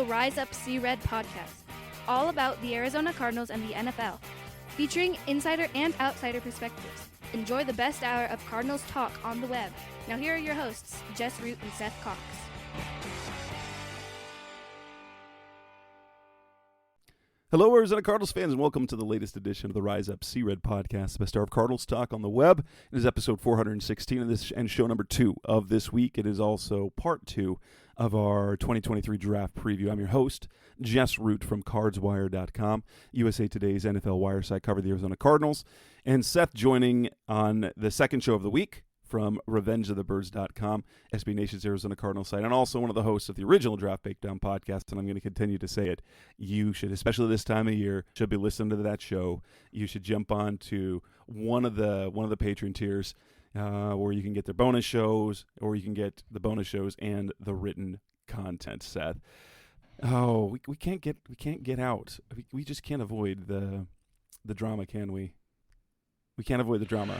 Rise Up See Red podcast, all about the Arizona Cardinals and the NFL, featuring insider and outsider perspectives. Enjoy the best hour of Cardinals talk on the web. Now here are your hosts, Jess Root and Seth Cox. Hello, Arizona Cardinals fans, and welcome to the latest edition of the Rise Up See Red podcast, the best hour of Cardinals talk on the web. It is episode 416 of this and show number 2 of this week. It is also part 2 of our 2023 draft preview. I'm your host, Jess Root from CardsWire.com. USA Today's NFL Wire site covered the Arizona Cardinals, and Seth joining on the second show of the week from RevengeOfTheBirds.com, SB Nation's Arizona Cardinals site, and also one of the hosts of the original Draft Breakdown podcast, and I'm going to continue to say it. You should, especially this time of year, should be listening to that show. You should jump on to one of the Patreon tiers where you can get their bonus shows, or you can get the bonus shows and the written content, Seth. Oh, we can't get out. We just can't avoid the drama, can we? We can't avoid the drama.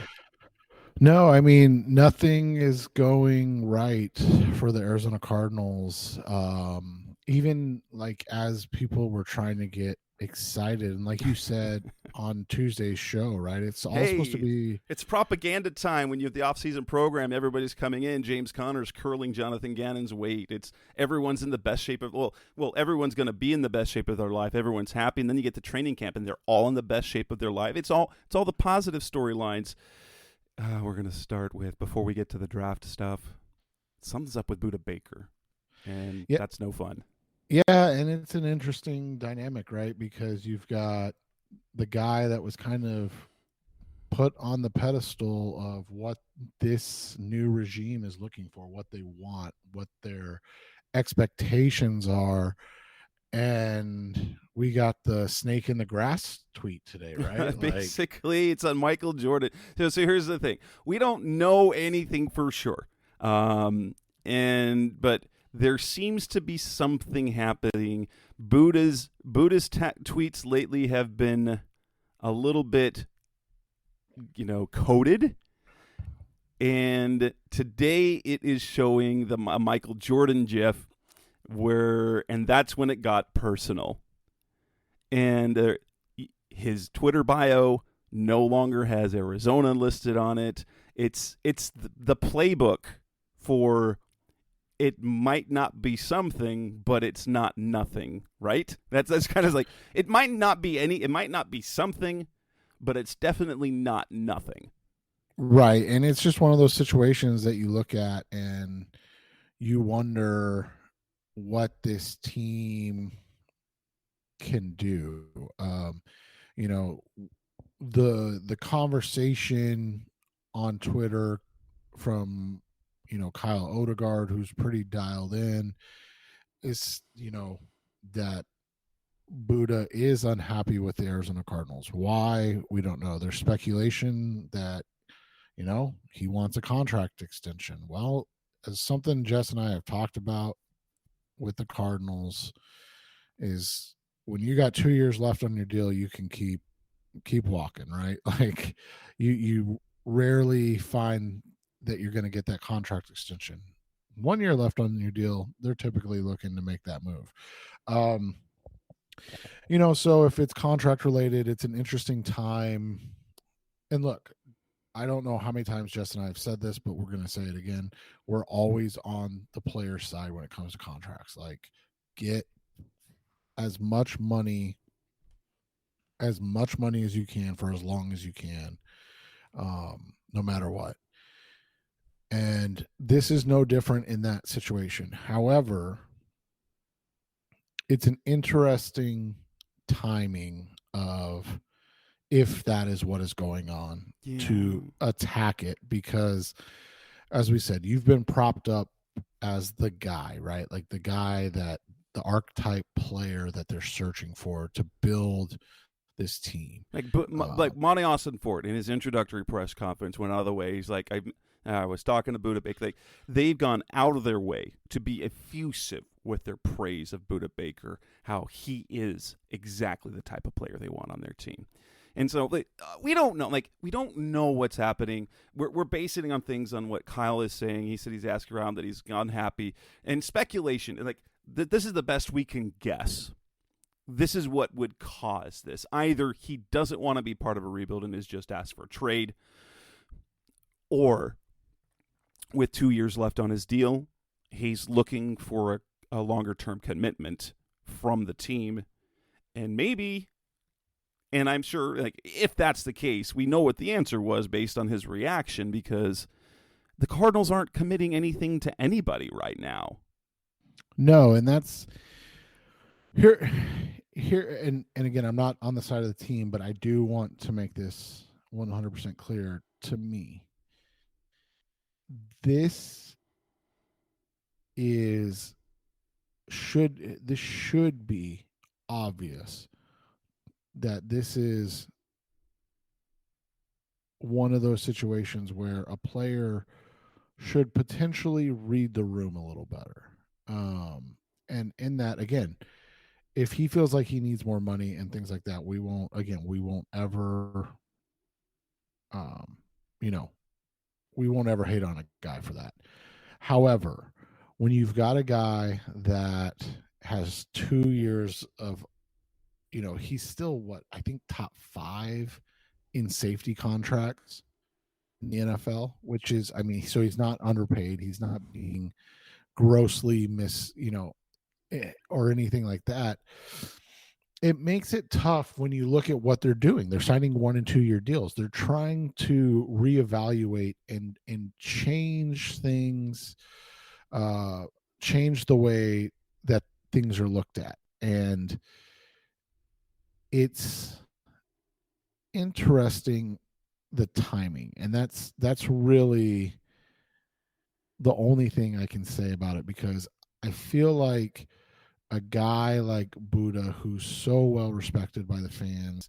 No, I mean, nothing is going right for the Arizona Cardinals. Even like as people were trying to get excited, and like you said on Tuesday's show, right? It's all supposed to be. It's propaganda time when you have the off-season program. Everybody's coming in. James Conner's curling Jonathan Gannon's weight. It's everyone's in the best shape of everyone's going to be in the best shape of their life. Everyone's happy, and then you get to training camp, and they're all in the best shape of their life. It's all the positive storylines. We're going to start with, before we get to the draft stuff, something's up with Budda Baker, and that's no fun. Yeah, and it's an interesting dynamic, right? Because you've got the guy that was kind of put on the pedestal of what this new regime is looking for, what they want, what their expectations are. And we got the snake in the grass tweet today, right? Basically, it's on Michael Jordan. So here's the thing. We don't know anything for sure. But there seems to be something happening. Buddha's tweets lately have been a little bit, coded. And today it is showing the Michael Jordan gif, and that's when it got personal. And his Twitter bio no longer has Arizona listed on it. It's the playbook for it might not be something, but it's not nothing, right? That's kind of like, it might not be something, but it's definitely not nothing. Right, and it's just one of those situations that you look at and you wonder what this team can do. The conversation on Twitter from Kyle Odegaard, who's pretty dialed in, is that Budda is unhappy with the Arizona Cardinals. Why? We don't know. There's speculation that he wants a contract extension. Well, as something Jess and I have talked about with the Cardinals is, when you got 2 years left on your deal, you can keep walking, right? Like you rarely find that you're going to get that contract extension. 1 year left on your deal, they're typically looking to make that move. So if it's contract related, it's an interesting time. And look, I don't know how many times Jess and I have said this, but we're going to say it again. We're always on the player's side when it comes to contracts. Like, get as much money as you can for as long as you can, no matter what. And this is no different in that situation. However, it's an interesting timing of if that is what is going on to attack it, because as we said, you've been propped up as the guy, right? Like the guy, that the archetype player that they're searching for to build this team. Like Monty Austin Ford in his introductory press conference went out of the way. He's like, I was talking to Budda Baker. Like, they've gone out of their way to be effusive with their praise of Budda Baker, how he is exactly the type of player they want on their team. And so we don't know. Like, we don't know what's happening. We're basing it on things on what Kyle is saying. He said he's asking around that he's unhappy. And speculation, like, this is the best we can guess. This is what would cause this. Either he doesn't want to be part of a rebuild and is just asked for a trade, or with 2 years left on his deal, he's looking for a longer-term commitment from the team. And maybe, and I'm sure, like, if that's the case, we know what the answer was based on his reaction, because the Cardinals aren't committing anything to anybody right now. No, and that's here, and again, I'm not on the side of the team, but I do want to make this 100% clear to me. This should be obvious that this is one of those situations where a player should potentially read the room a little better. And in that, again, if he feels like he needs more money and things like that, we won't ever, we won't ever hate on a guy for that. However, when you've got a guy that has 2 years of, he's still I think top 5 in safety contracts in the NFL, which is, so he's not underpaid. He's not being grossly or anything like that. It makes it tough when you look at what they're doing. They're signing 1 and 2 year deals. They're trying to reevaluate and change things, change the way that things are looked at. And it's interesting, the timing. And that's really the only thing I can say about it, because I feel like a guy like Budda, who's so well respected by the fans,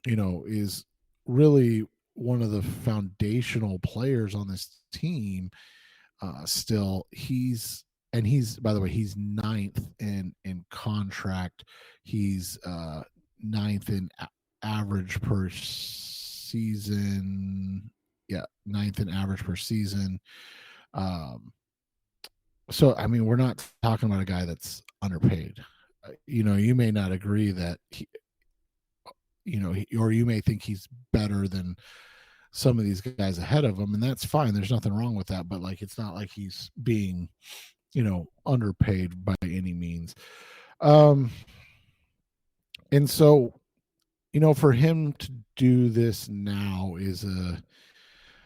is really one of the foundational players on this team. Still, he's by the way, he's 9th in contract. He's 9th in average per season. Yeah, 9th in average per season. So, we're not talking about a guy that's underpaid. You may not agree that or you may think he's better than some of these guys ahead of him, and that's fine. There's nothing wrong with that. But it's not like he's being, underpaid by any means. And so, for him to do this now is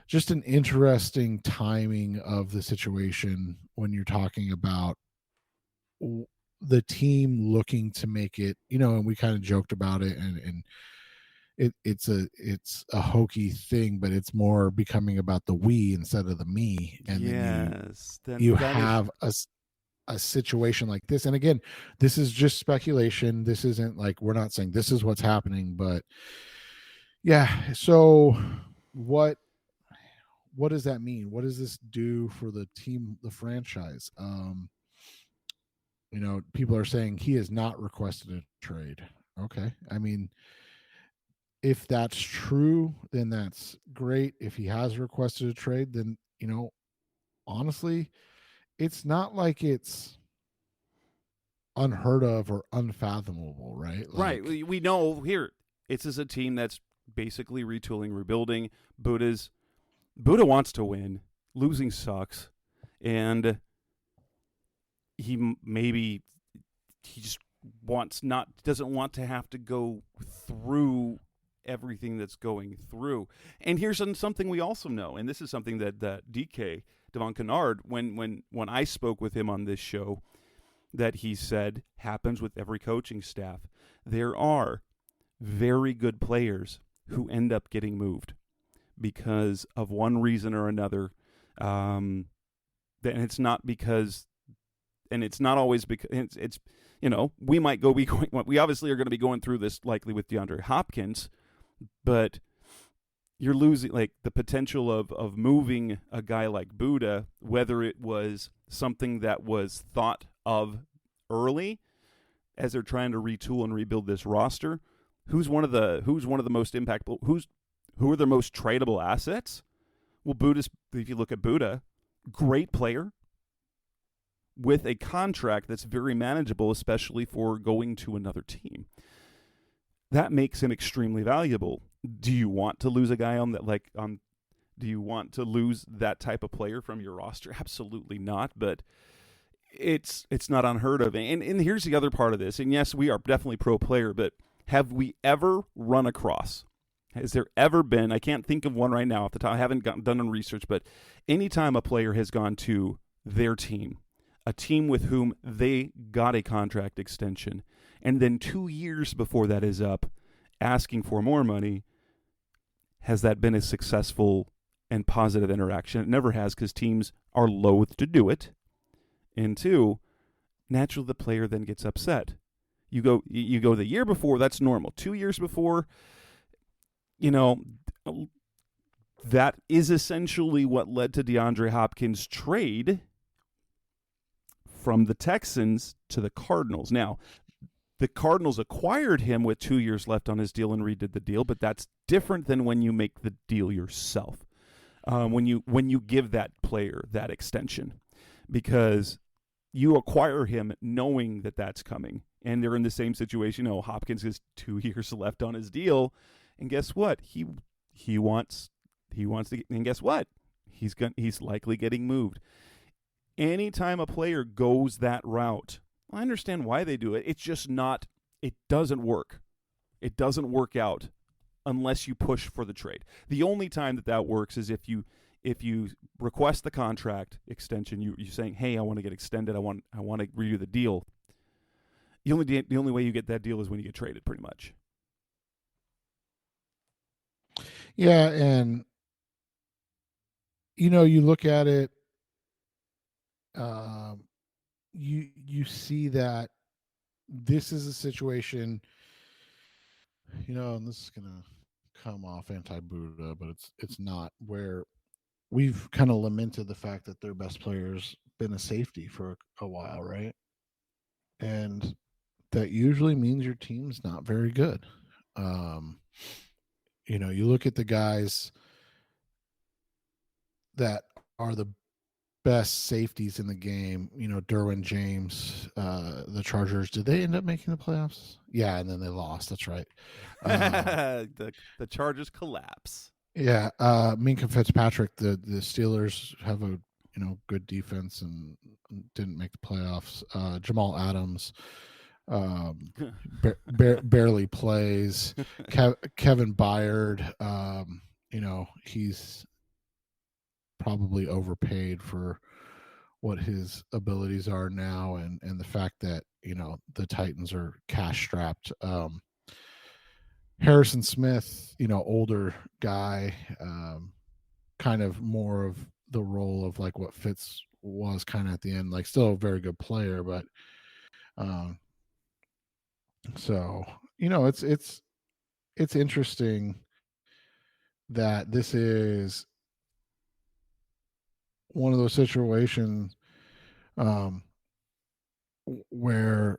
just an interesting timing of the situation when you're talking about the team looking to make it, and we kind of joked about it, and it's a hokey thing, but it's more becoming about the we instead of the me. And then you have a situation like this. And again, this is just speculation. This isn't we're not saying this is what's happening, but yeah. So what does that mean? What does this do for the team, the franchise? People are saying he has not requested a trade. Okay. If that's true, then that's great. If he has requested a trade, then, honestly, it's not like it's unheard of or unfathomable, right? Right. We know here, it's as a team that's basically retooling, rebuilding. Budda wants to win. Losing sucks. And he just doesn't want to have to go through everything that's going through. And here's something we also know, and this is something that DK, Devon Kennard, when I spoke with him on this show, that he said happens with every coaching staff. There are very good players who end up getting moved because of one reason or another. And it's not always because it's we might be going. We obviously are going to be going through this likely with DeAndre Hopkins, but you're losing the potential of moving a guy like Budda, whether it was something that was thought of early as they're trying to retool and rebuild this roster. Who's one of the most impactful? Who are their most tradable assets? Well, if you look at Budda, great player, with a contract that's very manageable, especially for going to another team. That makes him extremely valuable. Do you want to lose a guy on that, do you want to lose that type of player from your roster? Absolutely not, but it's not unheard of. And here's the other part of this. And yes, we are definitely pro player, but have we ever run across, has there ever been, I can't think of one right now off the top, I haven't done any research, but anytime a player has gone to their team, a team with whom they got a contract extension, and then 2 years before that is up, asking for more money, has that been a successful and positive interaction? It never has, because teams are loath to do it. And two, naturally the player then gets upset. You go the year before, that's normal. 2 years before, that is essentially what led to DeAndre Hopkins' trade from the Texans to the Cardinals. Now, the Cardinals acquired him with 2 years left on his deal and redid the deal, but that's different than when you make the deal yourself. When you give that player that extension, because you acquire him knowing that that's coming, and they're in the same situation. Hopkins has 2 years left on his deal, and guess what? He wants to, and guess what? He's likely getting moved. Anytime a player goes that route, I understand why they do it. It's just not. It doesn't work. It doesn't work out unless you push for the trade. The only time that works is if you request the contract extension. You're saying, "Hey, I want to get extended. I want to redo the deal." The only way you get that deal is when you get traded, pretty much. Yeah, and you look at it. You see that this is a situation, and this is gonna come off anti-Buddha, but it's not, where we've kind of lamented the fact that their best player's been a safety for a while, right? And that usually means your team's not very good. You look at the guys that are the best safeties in the game, Derwin James, the Chargers, did they end up making the playoffs? Yeah, and then they lost. That's right. The Chargers collapse. Yeah, Minkah Fitzpatrick, the Steelers have a good defense and didn't make the playoffs. Jamal Adams barely plays. Kevin Byard, he's probably overpaid for what his abilities are now, and the fact that the Titans are cash strapped. Harrison Smith, older guy, kind of more of the role of like what Fitz was kind of at the end, like still a very good player, but so it's interesting that this is one of those situations where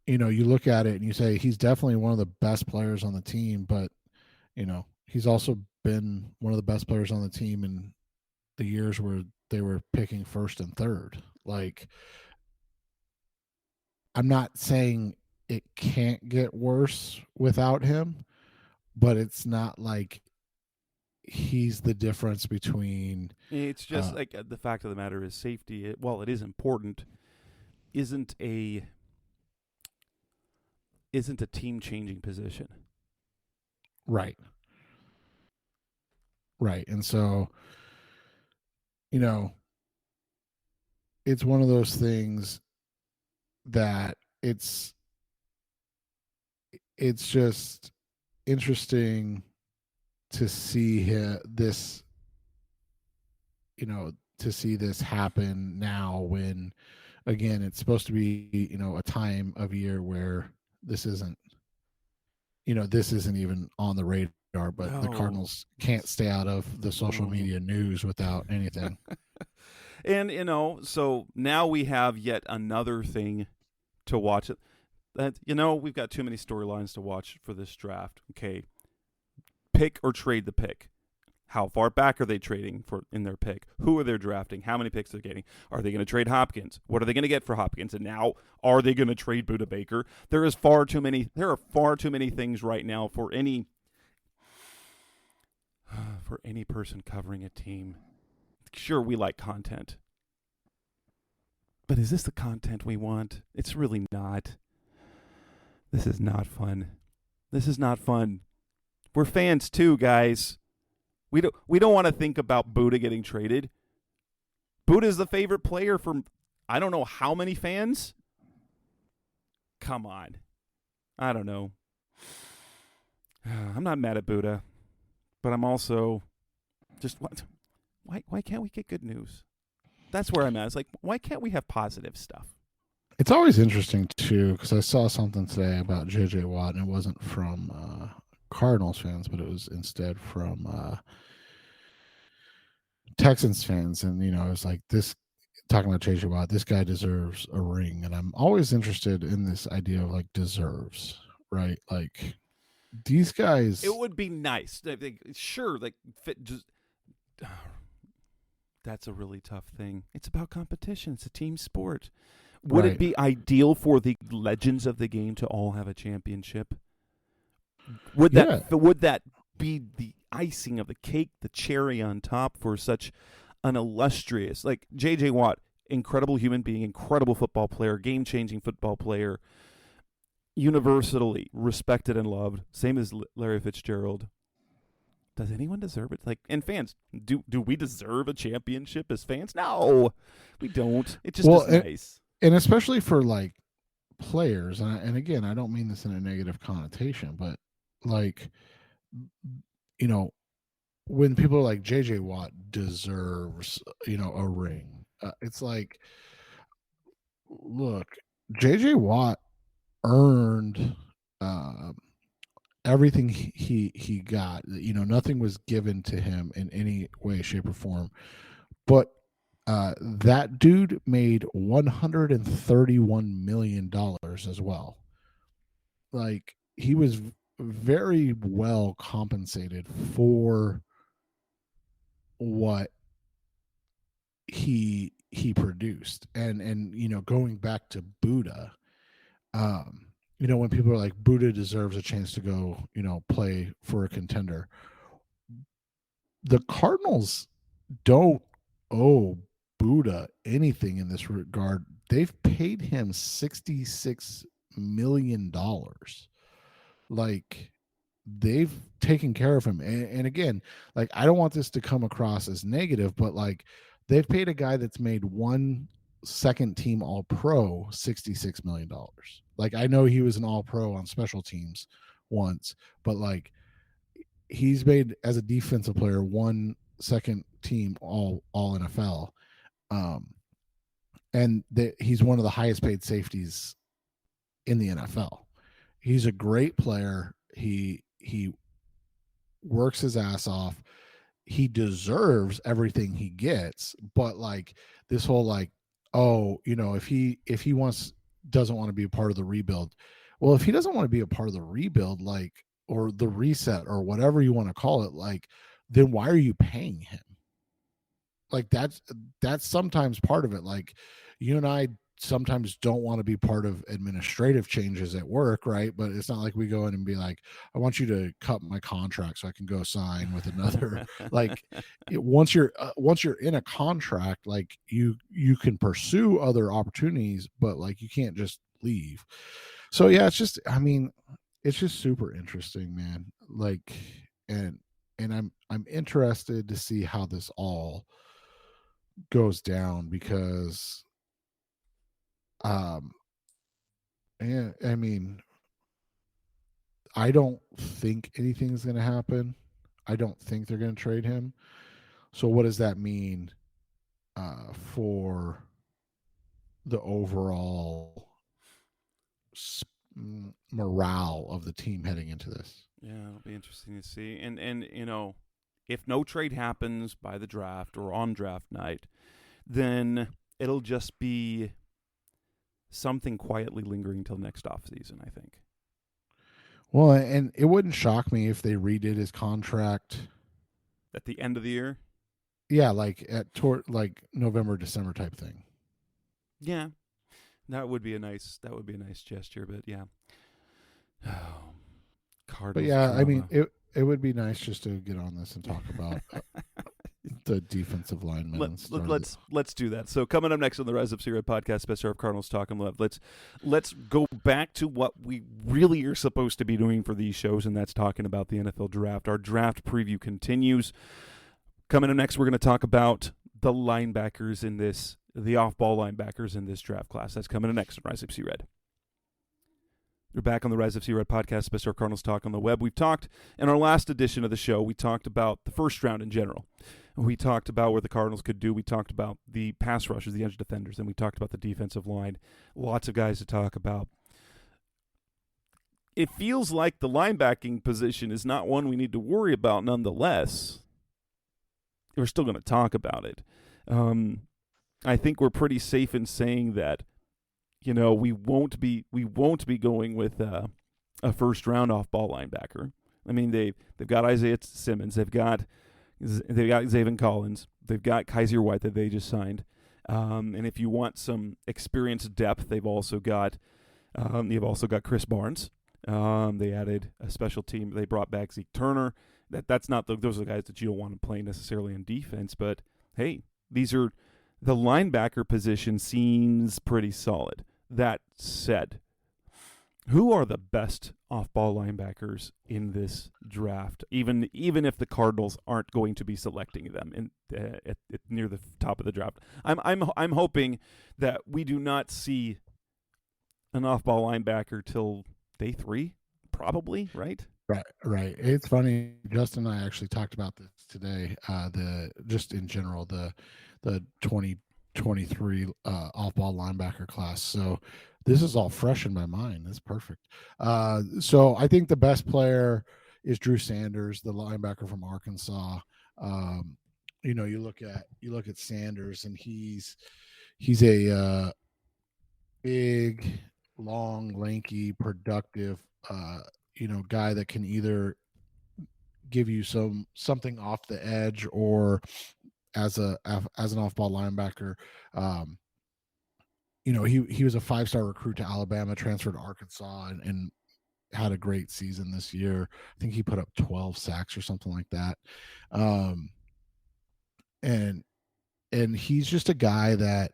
you look at it and you say he's definitely one of the best players on the team, but he's also been one of the best players on the team in the years where they were picking first and third. Like, I'm not saying it can't get worse without him, but it's not like he's the difference between. It's just like the fact of the matter is safety, while it is important, isn't a team-changing position. Right. And so, it's one of those things that it's just interesting to see this, to see this happen now when, again, it's supposed to be, a time of year where this isn't even on the radar, but No. The Cardinals can't stay out of the social media news without anything. And, so now we have yet another thing to watch. That, we've got too many storylines to watch for this draft. Okay. Pick or trade the pick. How far back are they trading for in their pick? Who are they drafting? How many picks they're getting? Are they going to trade Hopkins? What are they going to get for Hopkins? And now, are they going to trade Budda Baker? There are far too many things right now for any person covering a team. Sure, we like content, but is this the content we want? It's really not. This is not fun. This is not fun. We're fans too, guys. We don't want to think about Budda getting traded. Budda is the favorite player from I don't know how many fans. Come on. I don't know. I'm not mad at Budda, but I'm also just why can't we get good news? That's where I'm at. It's like, why can't we have positive stuff? It's always interesting too, because I saw something today about J.J. Watt, and it wasn't from Cardinals fans, but it was instead from Texans fans. And, you know, it was like this, talking about J.J. Watt, this guy deserves a ring. And I'm always interested in this idea of like deserves, right? Like these guys. It would be nice. Sure, like just. That's a really tough thing. It's about competition. It's a team sport. Would it be ideal for the legends of the game to all have a championship? Would that be the icing of the cake, the cherry on top for such an illustrious, like J.J. Watt, incredible human being, incredible football player, game-changing football player, universally respected and loved, same as Larry Fitzgerald. Does anyone deserve it? Like, and fans, do we deserve a championship as fans? No, we don't. It just is nice. And especially for like players, and again, I don't mean this in a negative connotation, but like, you know, when people are like J.J. Watt deserves, you know, a ring, it's like, look, J.J. Watt earned everything he got. You know, nothing was given to him in any way, shape, or form. But that dude made $131 million as well. Like, he was very well compensated for what he produced. And you know, going back to Budda, you know, when people are like, Budda deserves a chance to go, you know, play for a contender, the Cardinals don't owe Budda anything in this regard. They've paid him $66 million. Like, they've taken care of him. And again, like, I don't want this to come across as negative, but like, they've paid a guy that's made one second team All-Pro $66 million. Like, I know he was an All-Pro on special teams once, but like, he's made, as a defensive player, one second team all NFL. And he's one of the highest paid safeties in the NFL. He's a great player. He works his ass off. He deserves everything he gets, but like, this whole like, oh, you know, if he doesn't want to be a part of the rebuild. Well, if he doesn't want to be a part of the rebuild, like, or the reset or whatever you want to call it, like, then why are you paying him? Like, that's sometimes part of it. Like, you and I sometimes don't want to be part of administrative changes at work, right? But it's not like we go in and be like, I want you to cut my contract so I can go sign with another. Like, once you're in a contract, like, you can pursue other opportunities, but like, you can't just leave. So yeah, it's just super interesting, man. Like, and I'm interested to see how this all goes down, because and I mean, I don't think anything's going to happen. I don't think they're going to trade him. So what does that mean for the overall morale of the team heading into this? Yeah, it'll be interesting to see. And you know, if no trade happens by the draft or on draft night, then it'll just be something quietly lingering till next offseason, I think. Well, and it wouldn't shock me if they redid his contract at the end of the year. Yeah, like like November, December type thing. Yeah, that would be a nice gesture. But yeah, Cardinals. But yeah, drama. I mean, it would be nice just to get on this and talk about the defensive linemen. Let's do that. So coming up next on the Rise Up C-Red podcast, Best of Cardinals Talk and Love. Let's go back to what we really are supposed to be doing for these shows, and that's talking about the NFL draft. Our draft preview continues. Coming up next, we're going to talk about the linebackers in this, the off-ball linebackers in this draft class. That's coming up next on Rise Up C-Red. We're back on the Rise of C-Red podcast, Best of Cardinals Talk on the Web. We've talked, in our last edition of the show, we talked about the first round in general. We talked about what the Cardinals could do. We talked about the pass rushers, the edge defenders, and we talked about the defensive line. Lots of guys to talk about. It feels like the linebacking position is not one we need to worry about nonetheless. We're still going to talk about it. I think we're pretty safe in saying that, you know, we won't be going with a first round off ball linebacker. I mean, they've got Isaiah Simmons, they've got Zaven Collins, they've got Kaiser White that they just signed, and if you want some experienced depth, they've also got Chris Barnes. They added a special team. They brought back Zeke Turner. Those are the guys that you don't want to play necessarily in defense, but hey, the linebacker position seems pretty solid. That said, who are the best off-ball linebackers in this draft? Even if the Cardinals aren't going to be selecting them near the top of the draft, I'm hoping that we do not see an off-ball linebacker till day 3, probably, right? Right. It's funny. Justin and I actually talked about this today. Just in general, the 2023 off-ball linebacker class. So this is all fresh in my mind. That's perfect. So I think the best player is Drew Sanders, the linebacker from Arkansas. You look at Sanders, and he's a big, long, lanky, productive guy that can either give you something off the edge or as an off-ball linebacker. He was a 5-star recruit to Alabama, transferred to Arkansas, and had a great season this year. I think he put up 12 sacks or something like that. And he's just a guy that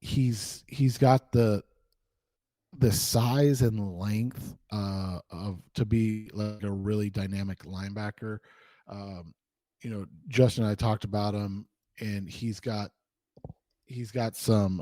he's got the size and length to be like a really dynamic linebacker. Justin and I talked about him, and he's got some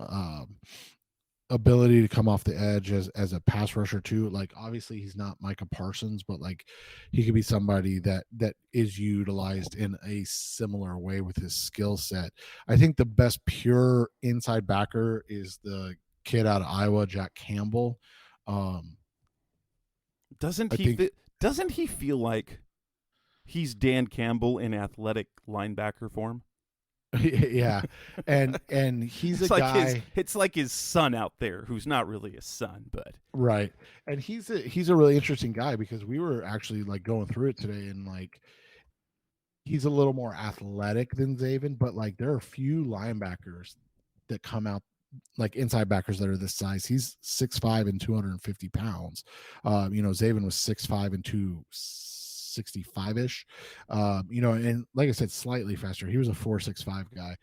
ability to come off the edge as a pass rusher too. Like, obviously he's not Micah Parsons, but like he could be somebody that is utilized in a similar way with his skill set. I think the best pure inside backer is the kid out of Iowa, Jack Campbell. Doesn't he feel like he's Dan Campbell in athletic linebacker form? Yeah, and he's a guy. It's like his son out there, who's not really a son, but right. And he's a really interesting guy, because we were actually like going through it today, and like he's a little more athletic than Zaven, but like there are a few linebackers that come out like inside backers that are this size. He's 6'5" and 250 pounds. Zaven was 6'5" and 265-ish. And like I said, slightly faster. He was a 4.65 guy,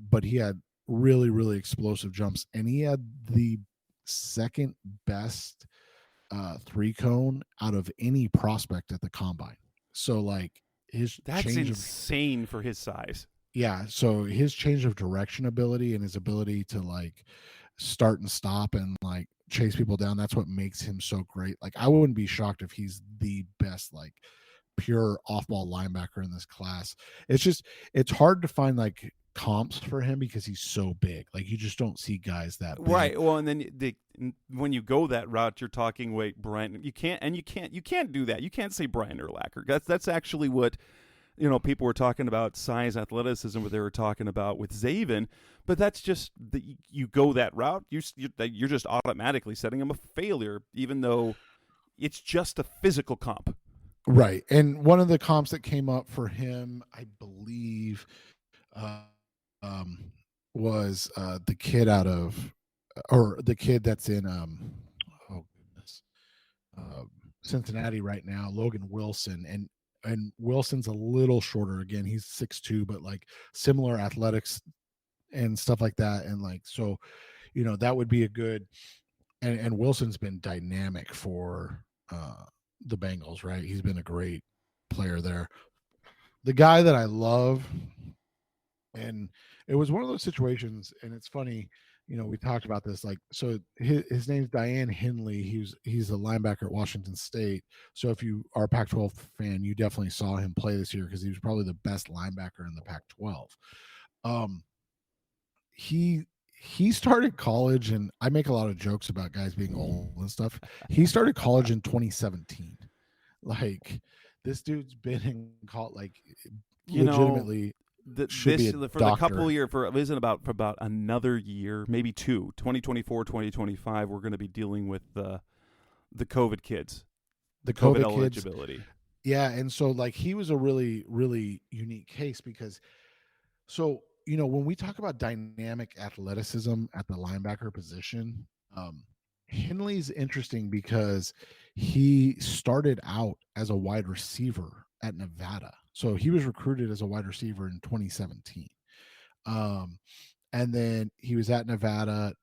but he had really, really explosive jumps, and he had the second best 3-cone out of any prospect at the combine. So like that's insane for his size. Yeah, so his change of direction ability and his ability to like start and stop and like chase people down, that's what makes him so great. Like, I wouldn't be shocked if he's the best like pure off-ball linebacker in this class. It's hard to find like comps for him because he's so big. Like, you just don't see guys that big. Right. Well, and then when you go that route, you're talking Brian. You can't do that. You can't say Brian Urlacher. That's actually what people were talking about, size, athleticism, what they were talking about with Zaven, but that's just you go that route, you're just automatically setting him a failure, even though it's just a physical comp. Right. And one of the comps that came up for him, I believe, uh, um, was the kid out of, or the kid that's in, oh goodness, uh, Cincinnati right now, Logan Wilson. And Wilson's a little shorter. Again, he's 6'2", but like similar athletics and stuff like that. And like, so, that would be a good, and Wilson's been dynamic for the Bengals, right? He's been a great player there. The guy that I love, and it was one of those situations, and it's funny, we talked about this, like, so his name's Diane Henley. He's a linebacker at Washington State. So if you are a Pac-12 fan, you definitely saw him play this year because he was probably the best linebacker in the Pac-12. He started college, and I make a lot of jokes about guys being old and stuff. He started college in 2017. Like, this dude's been in college, like, legitimately. For the couple of years, for about another year, maybe two, 2024, 2025, we're going to be dealing with the COVID kids, the COVID eligibility. Kids. Yeah, and so like he was a really, really unique case because, so when we talk about dynamic athleticism at the linebacker position, Henley's interesting because he started out as a wide receiver at Nevada. So he was recruited as a wide receiver in 2017. And then he was at Nevada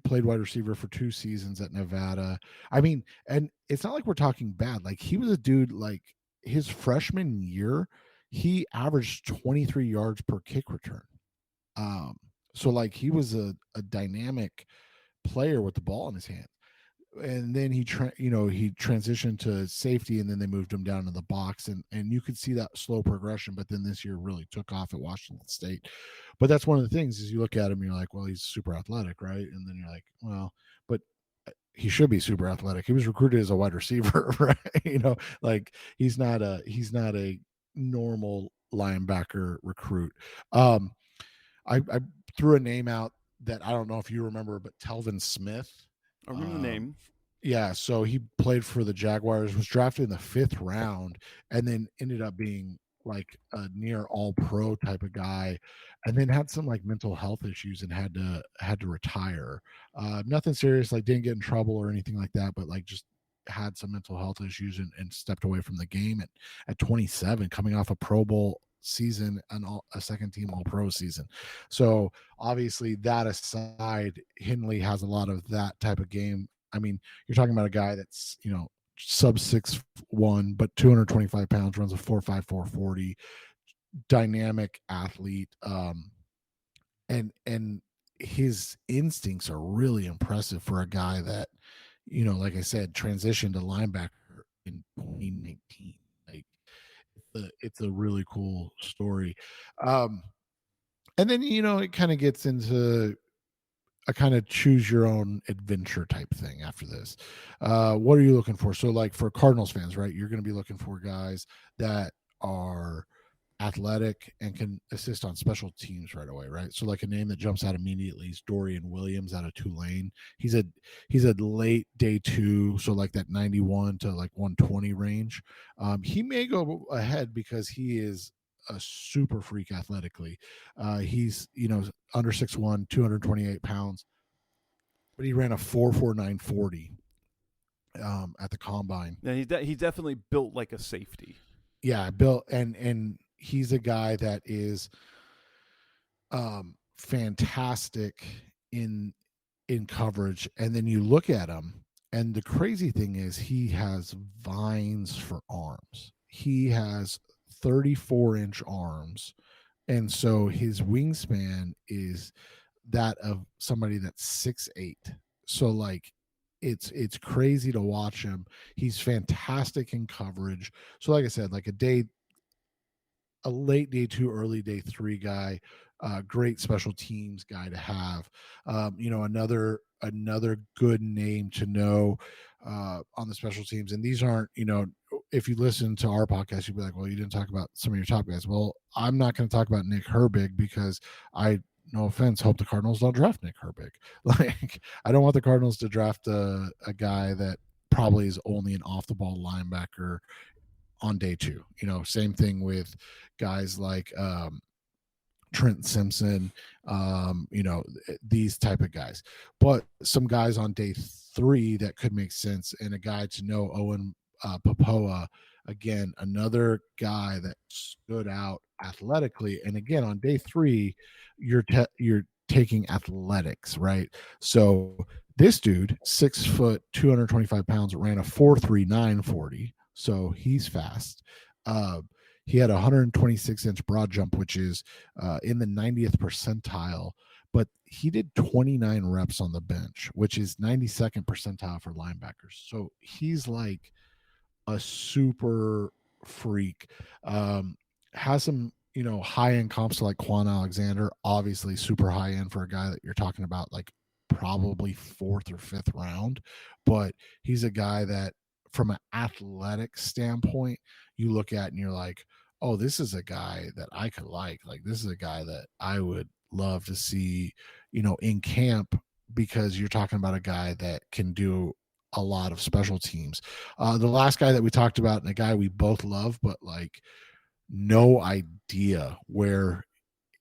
played wide receiver for 2 seasons at Nevada. I mean, and it's not like we're talking bad. Like, he was a dude, like, his freshman year, he averaged 23 yards per kick return. So like he was a dynamic player with the ball in his hand. And then he transitioned to safety, and then they moved him down to the box, and you could see that slow progression. But then this year really took off at Washington State. But that's one of the things is you look at him, and you're like, well, he's super athletic, right? And then you're like, well, but he should be super athletic. He was recruited as a wide receiver, right? Like he's not a normal linebacker recruit. I threw a name out that I don't know if you remember, but Telvin Smith. I remember the name. Yeah, so he played for the Jaguars, was drafted in the 5th round, and then ended up being like a near all-pro type of guy, and then had some like mental health issues and had to retire. Nothing serious, like didn't get in trouble or anything like that, but like just had some mental health issues and stepped away from the game at 27, coming off a Pro Bowl season and a second team all-pro season. So obviously, that aside, Henley has a lot of that type of game. I mean, you're talking about a guy that's sub 6'1", but 225 pounds, runs a 4.5 440, dynamic athlete, and his instincts are really impressive for a guy that like I said, transitioned to linebacker in 2019. It's a really cool story. And then it kind of gets into a kind of choose your own adventure type thing after this. What are you looking for? So like for Cardinals fans, right, you're going to be looking for guys that are athletic and can assist on special teams right away, right? So like a name that jumps out immediately is Dorian Williams out of Tulane. He's a late day 2, so like that 91 to like 120 range. He may go ahead because he is a super freak athletically. He's under 6'1", 228 pounds, but he ran a 4.49 40 at the combine. Yeah, he's definitely built like a safety. Yeah, built, and he's a guy that is fantastic in coverage. And then you look at him, and the crazy thing is he has vines for arms. He has 34-inch arms, and so his wingspan is that of somebody that's 6'8". So like it's crazy to watch him. He's fantastic in coverage. So like I said, like a late day 2, early day 3 guy, great special teams guy to have. Another good name to know on the special teams. And these aren't, if you listen to our podcast, you'd be like, well, you didn't talk about some of your top guys. Well, I'm not going to talk about Nick Herbig because no offense, hope the Cardinals don't draft Nick Herbig. Like, I don't want the Cardinals to draft a guy that probably is only an off the ball linebacker on day 2. Same thing with guys like Trent Simpson, these type of guys. But some guys on day 3 that could make sense, and a guy to know, Owen Popoa, again, another guy that stood out athletically. And again, on day 3, you're taking athletics, right? So this dude, 6 foot, 225 pounds, ran a 4.39 40. So he's fast. He had a 126-inch broad jump, which is in the 90th percentile, but he did 29 reps on the bench, which is 92nd percentile for linebackers. So he's like a super freak. Has some, high-end comps like Quan Alexander, obviously super high-end for a guy that you're talking about like probably 4th or 5th round, but he's a guy that from an athletic standpoint, you look at and you're like, oh, this is a guy that I could like this is a guy that I would love to see, in camp, because you're talking about a guy that can do a lot of special teams. The last guy that we talked about, and a guy we both love, but like no idea where,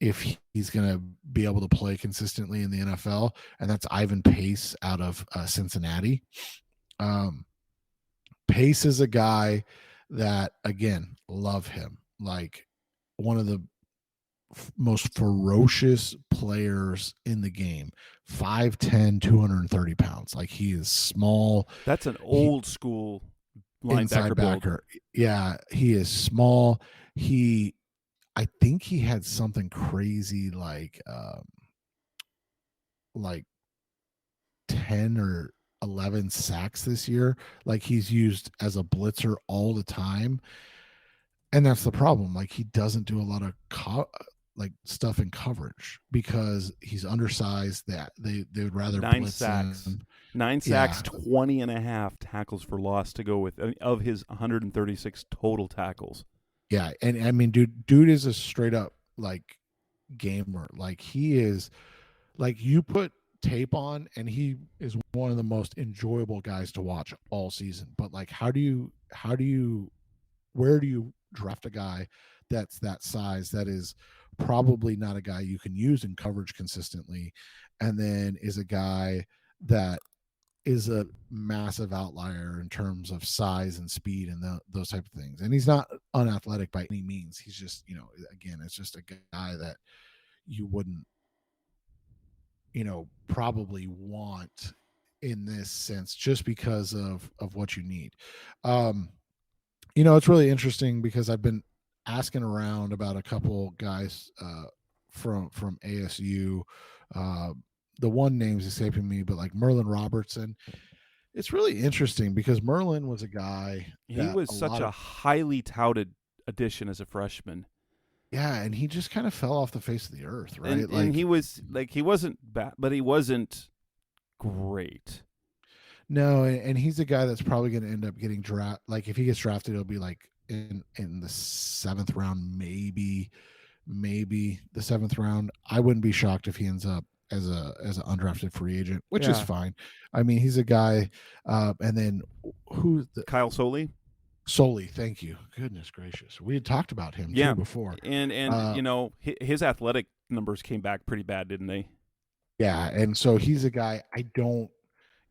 if he's going to be able to play consistently in the NFL, and that's Ivan Pace out of Cincinnati. Pace is a guy that, again, love him. Like one of the most ferocious players in the game. 5'10", 230 pounds. Like he is small. That's an old school linebacker build. Yeah, he is small. I think he had something crazy like 10 or 11 sacks this year. Like he's used as a blitzer all the time, and that's the problem. Like he doesn't do a lot of stuff in coverage because he's undersized. That they would rather 9 blitz sacks. him. 9 sacks, 20 and a half tackles for loss to go with, of his 136 total tackles. Yeah, and I mean, dude is a straight up like gamer. Like he is, like you put tape on, and he is one of the most enjoyable guys to watch all season. But like, where do you draft a guy that's that size, that is probably not a guy you can use in coverage consistently, and then is a guy that is a massive outlier in terms of size and speed and those type of things. And he's not unathletic by any means. He's just, again, it's just a guy that you wouldn't, probably want in this sense, just because of what you need. It's really interesting because I've been asking around about a couple guys from ASU. The one name's escaping me, but like Merlin Robertson. It's really interesting because Merlin was a guy. He was such a highly touted addition as a freshman. Yeah, and he just kind of fell off the face of the earth, right? And he wasn't bad, but he wasn't great. No, and he's a guy that's probably going to end up getting drafted. Like if he gets drafted, it'll be like in the 7th round, maybe the 7th round. I wouldn't be shocked if he ends up as an undrafted free agent, which is fine. I mean, he's a guy. And then Kyle Soley? Solely, thank you. Goodness gracious, we had talked about him too before, and his athletic numbers came back pretty bad, didn't they? Yeah, and so he's a guy I don't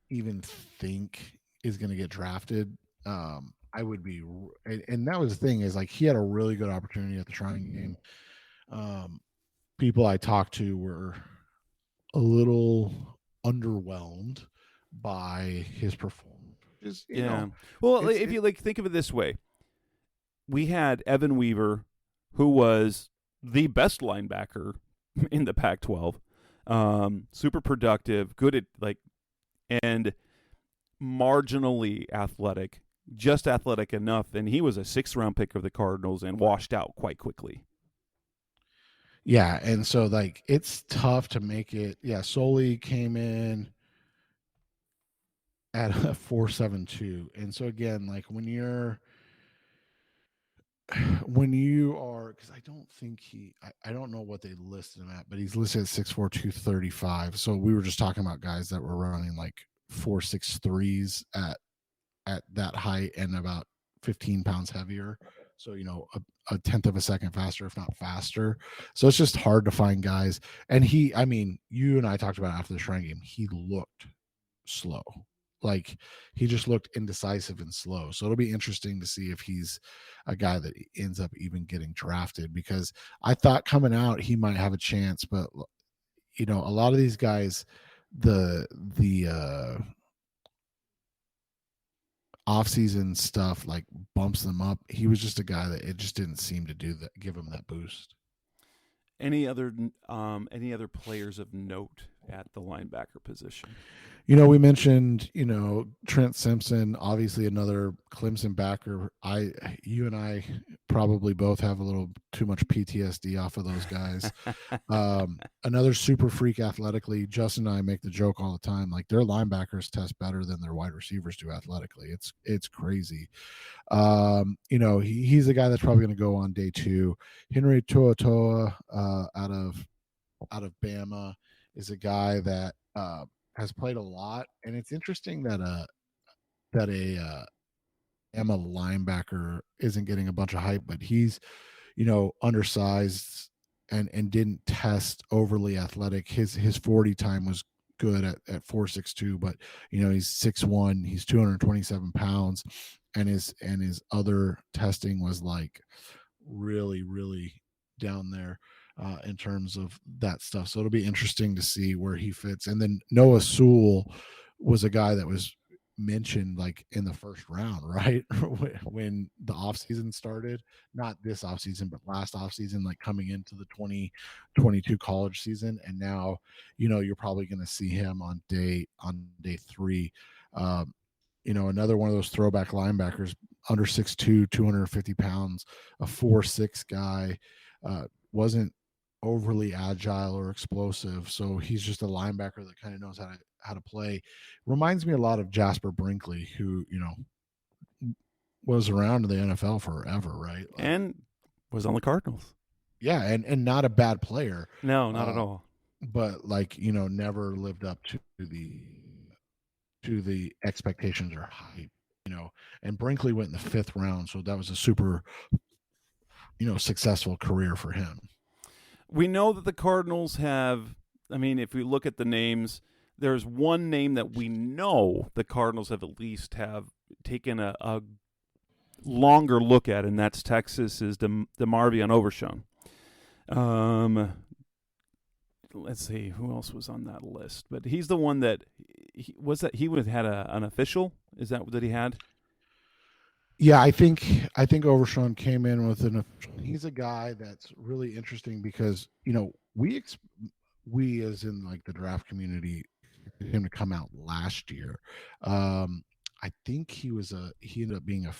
even think is going to get drafted. I would be, and that was the thing, is like he had a really good opportunity at the Shrine game. People I talked to were a little underwhelmed by his performance. Well, if you think of it this way, we had Evan Weaver, who was the best linebacker in the Pac-12, super productive, good at and marginally athletic, just athletic enough, and he was a 6th round pick of the Cardinals and washed out quite quickly. Yeah, and so it's tough to make it. Yeah, Soley came in at a 4.72, and so again, when you are, because I don't think I don't know what they listed him at, but he's listed at 6'4", 235. So we were just talking about guys that were running 4.63s at that height and about 15 pounds heavier. So, a tenth of a second faster, if not faster. So it's just hard to find guys. And you and I talked about after the Shrine game, he looked slow. Like he just looked indecisive and slow. So it'll be interesting to see if he's a guy that ends up even getting drafted, because I thought coming out he might have a chance, but a lot of these guys, the off-season stuff like bumps them up. He was just a guy that it just didn't seem to do that, give him that boost. Any other players of note at the linebacker position? We mentioned, Trent Simpson, obviously another Clemson backer. You and I probably both have a little too much PTSD off of those guys. Another super freak athletically. Justin and I make the joke all the time, like their linebackers test better than their wide receivers do athletically. It's crazy. He's a guy that's probably going to go on day 2. Henry To'oto'a out of Bama is a guy that has played a lot, and it's interesting that a Emma linebacker isn't getting a bunch of hype, but he's undersized and didn't test overly athletic. His 40 time was good at 4.62, but he's 6'1", he's 227 pounds, and his other testing was like really, really down there in terms of that stuff. So it'll be interesting to see where he fits. And then Noah Sewell was a guy that was mentioned like in the first round, right? When the offseason started, not this offseason, but last offseason, like coming into the 2022 college season. And now, you're probably going to see him on day 3. Another one of those throwback linebackers, under 6'2", 250 pounds, a 4'6" guy, wasn't overly agile or explosive. So he's just a linebacker that kind of knows how to play. Reminds me a lot of Jasper Brinkley, who, was around in the NFL forever, right? And was on the Cardinals. Yeah, and not a bad player. No, not at all. But never lived up to the expectations or hype, and Brinkley went in the 5th round. So that was a super, successful career for him. We know that the Cardinals have, if we look at the names, there's one name that we know the Cardinals have at least taken a longer look at, and that's Texas's DeMarvion Overshown. Let's see who else was on that list, but he's the one that he would have had an official. Is that what he had? Yeah, I think Overshown came in with he's a guy that's really interesting because we as in like the draft community expected him to come out last year. I think he ended up being a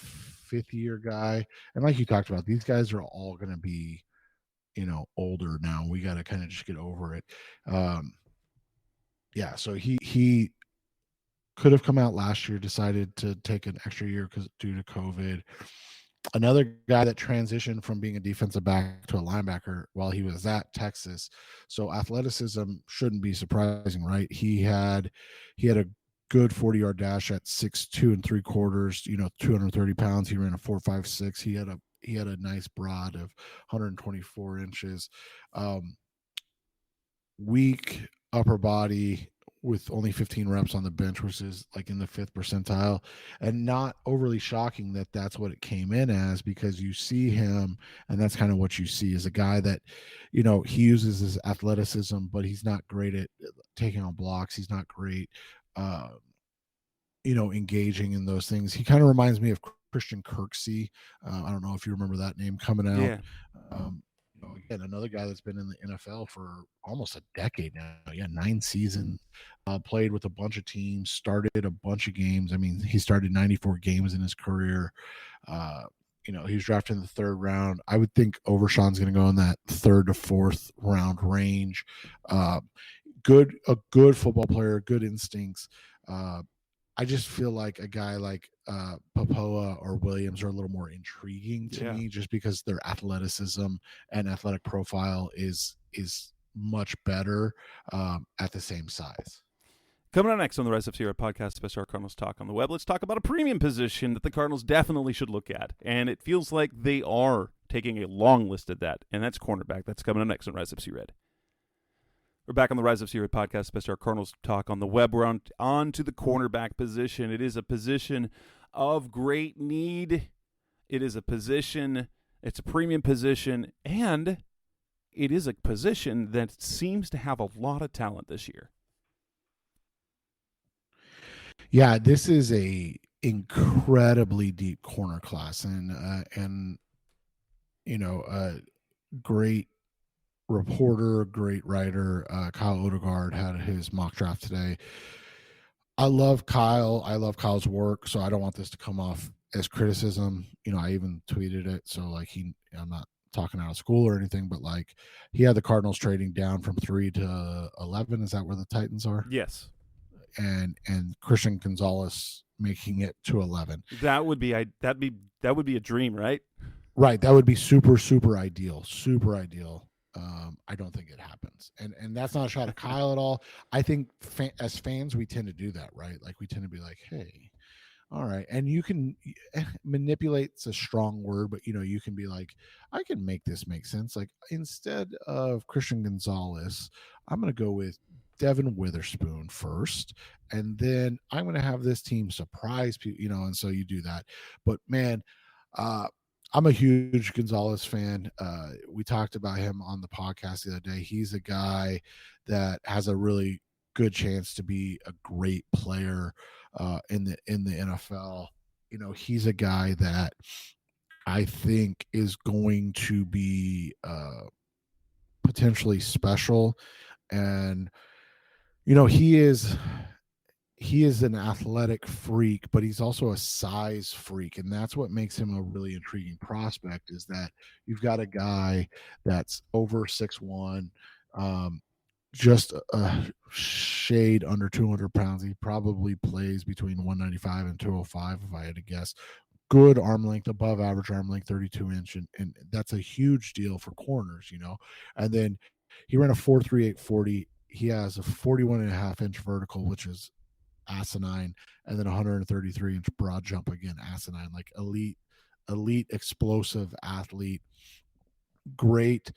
5th-year guy, and like you talked about, these guys are all going to be older now. We got to kind of just get over it. So he could have come out last year, decided to take an extra year due to COVID. Another guy that transitioned from being a defensive back to a linebacker while he was at Texas. So athleticism shouldn't be surprising, right? He had a good 40-yard dash at 6'2 3/4, 230 pounds. He ran a 4.56. He had a nice broad of 124 inches. Weak upper body with only 15 reps on the bench, which is like in the 5th percentile, and not overly shocking that that's what it came in as, because you see him, and that's kind of what you see, is a guy that, he uses his athleticism, but he's not great at taking on blocks. He's not great, engaging in those things. He kind of reminds me of Christian Kirksey. I don't know if you remember that name coming out. Yeah. Again, another guy that's been in the NFL for almost a decade now. 9 seasons, played with a bunch of teams, started a bunch of games. He started 94 games in his career. He was drafted in the 3rd round. I would think Overshown's going to go in that 3rd to 4th round range. A good football player, good instincts. I just feel like a guy like Popoa or Williams are a little more intriguing to me, just because their athleticism and athletic profile is much better at the same size. Coming on next on the Rise Up Sierra podcast, Best Our Cardinals Talk on the Web, let's talk about a premium position that the Cardinals definitely should look at. And it feels like they are taking a long list at that, and that's cornerback. That's coming on next on Rise Up Sierra. We're back on the Rise Up Sierra podcast, Best Our Cardinals Talk on the Web. We're on to the cornerback position. It is a position of great need. It is a position, it's a premium position, and it is a position that seems to have a lot of talent this year. Yeah, this is a incredibly deep corner class, and you know, a great reporter, great writer, Kyle Odegaard had his mock draft today. I love Kyle. I love Kyle's work, so I don't want this to come off as criticism. You know, I even tweeted it, so like I'm not talking out of school or anything, but like he had the Cardinals trading down from 3 to 11. Is that where the Titans are? Yes. And Christian Gonzalez making it to 11. That would be a dream, right? Right. That would be super ideal. Super ideal. I don't think it happens. And that's not a shot at Kyle at all. I think as fans, we tend to do that, right? Like we tend to be like, hey, all right. And you can manipulate's a strong word, but you can be like, I can make this make sense. Like instead of Christian Gonzalez, I'm going to go with Devin Witherspoon first, and then I'm going to have this team surprise people, and so you do that. But man, I'm a huge Gonzalez fan. We talked about him on the podcast the other day. He's a guy that has a really good chance to be a great player in the NFL. He's a guy that I think is going to be potentially special, and he is an athletic freak, but he's also a size freak. And that's what makes him a really intriguing prospect, is that you've got a guy that's over 6'1", just a shade under 200 pounds. He probably plays between 195 and 205, if I had to guess. Good arm length, above average arm length, 32-inch. And that's a huge deal for corners, And then he ran a 4.38 40. He has a 41.5-inch vertical, which is asinine, and then 133-inch broad jump, again asinine. Like elite explosive athlete, great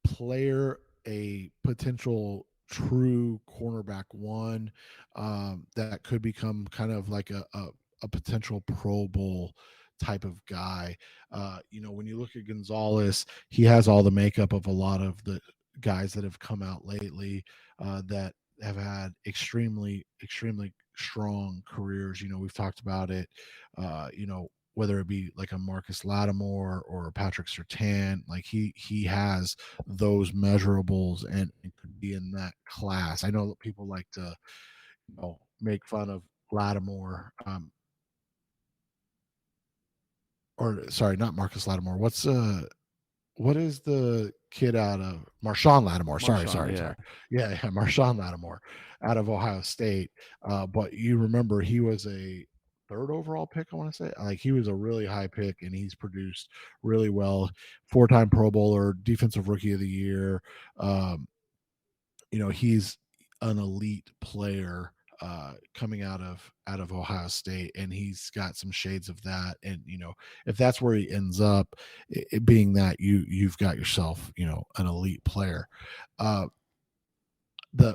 player, a potential true cornerback one that could become kind of like a potential Pro Bowl type of guy. When you look at Gonzalez, he has all the makeup of a lot of the guys that have come out lately that have had extremely strong careers. We've talked about it, whether it be like a Marcus Lattimore or a Patrick Surtain. Like he has those measurables and could be in that class. I know that people like to make fun of Lattimore, or sorry, not Marcus Lattimore. What is the kid out of Marshawn Lattimore? Sorry. Yeah, Marshawn Lattimore out of Ohio State. But you remember he was a 3rd overall pick, I want to say. Like he was a really high pick, and he's produced really well. 4-time Pro Bowler, Defensive Rookie of the Year. He's an elite player coming out of Ohio State, and he's got some shades of that. And if that's where he ends up, it being that you've got yourself an elite player.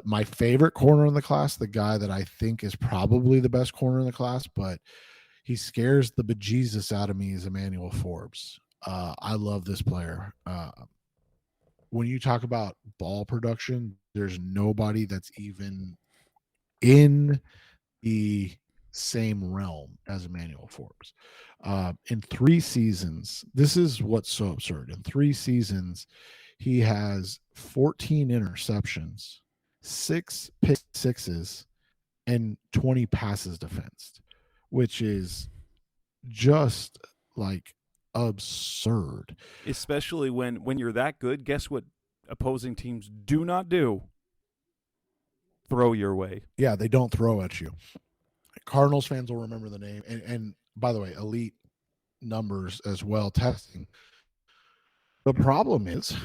My favorite corner in the class, the guy that I think is probably the best corner in the class, but he scares the bejesus out of me, is Emmanuel Forbes. I love this player. When you talk about ball production, there's nobody that's even in the same realm as Emmanuel Forbes. In 3 seasons, this is what's so absurd. In 3 seasons, he has 14 interceptions, 6 pick sixes, and 20 passes defensed, which is just like absurd. Especially when you're that good. Guess what opposing teams do not do? Throw your way. Yeah, they don't throw at you. Cardinals fans will remember the name. And by the way, elite numbers as well, testing. The problem is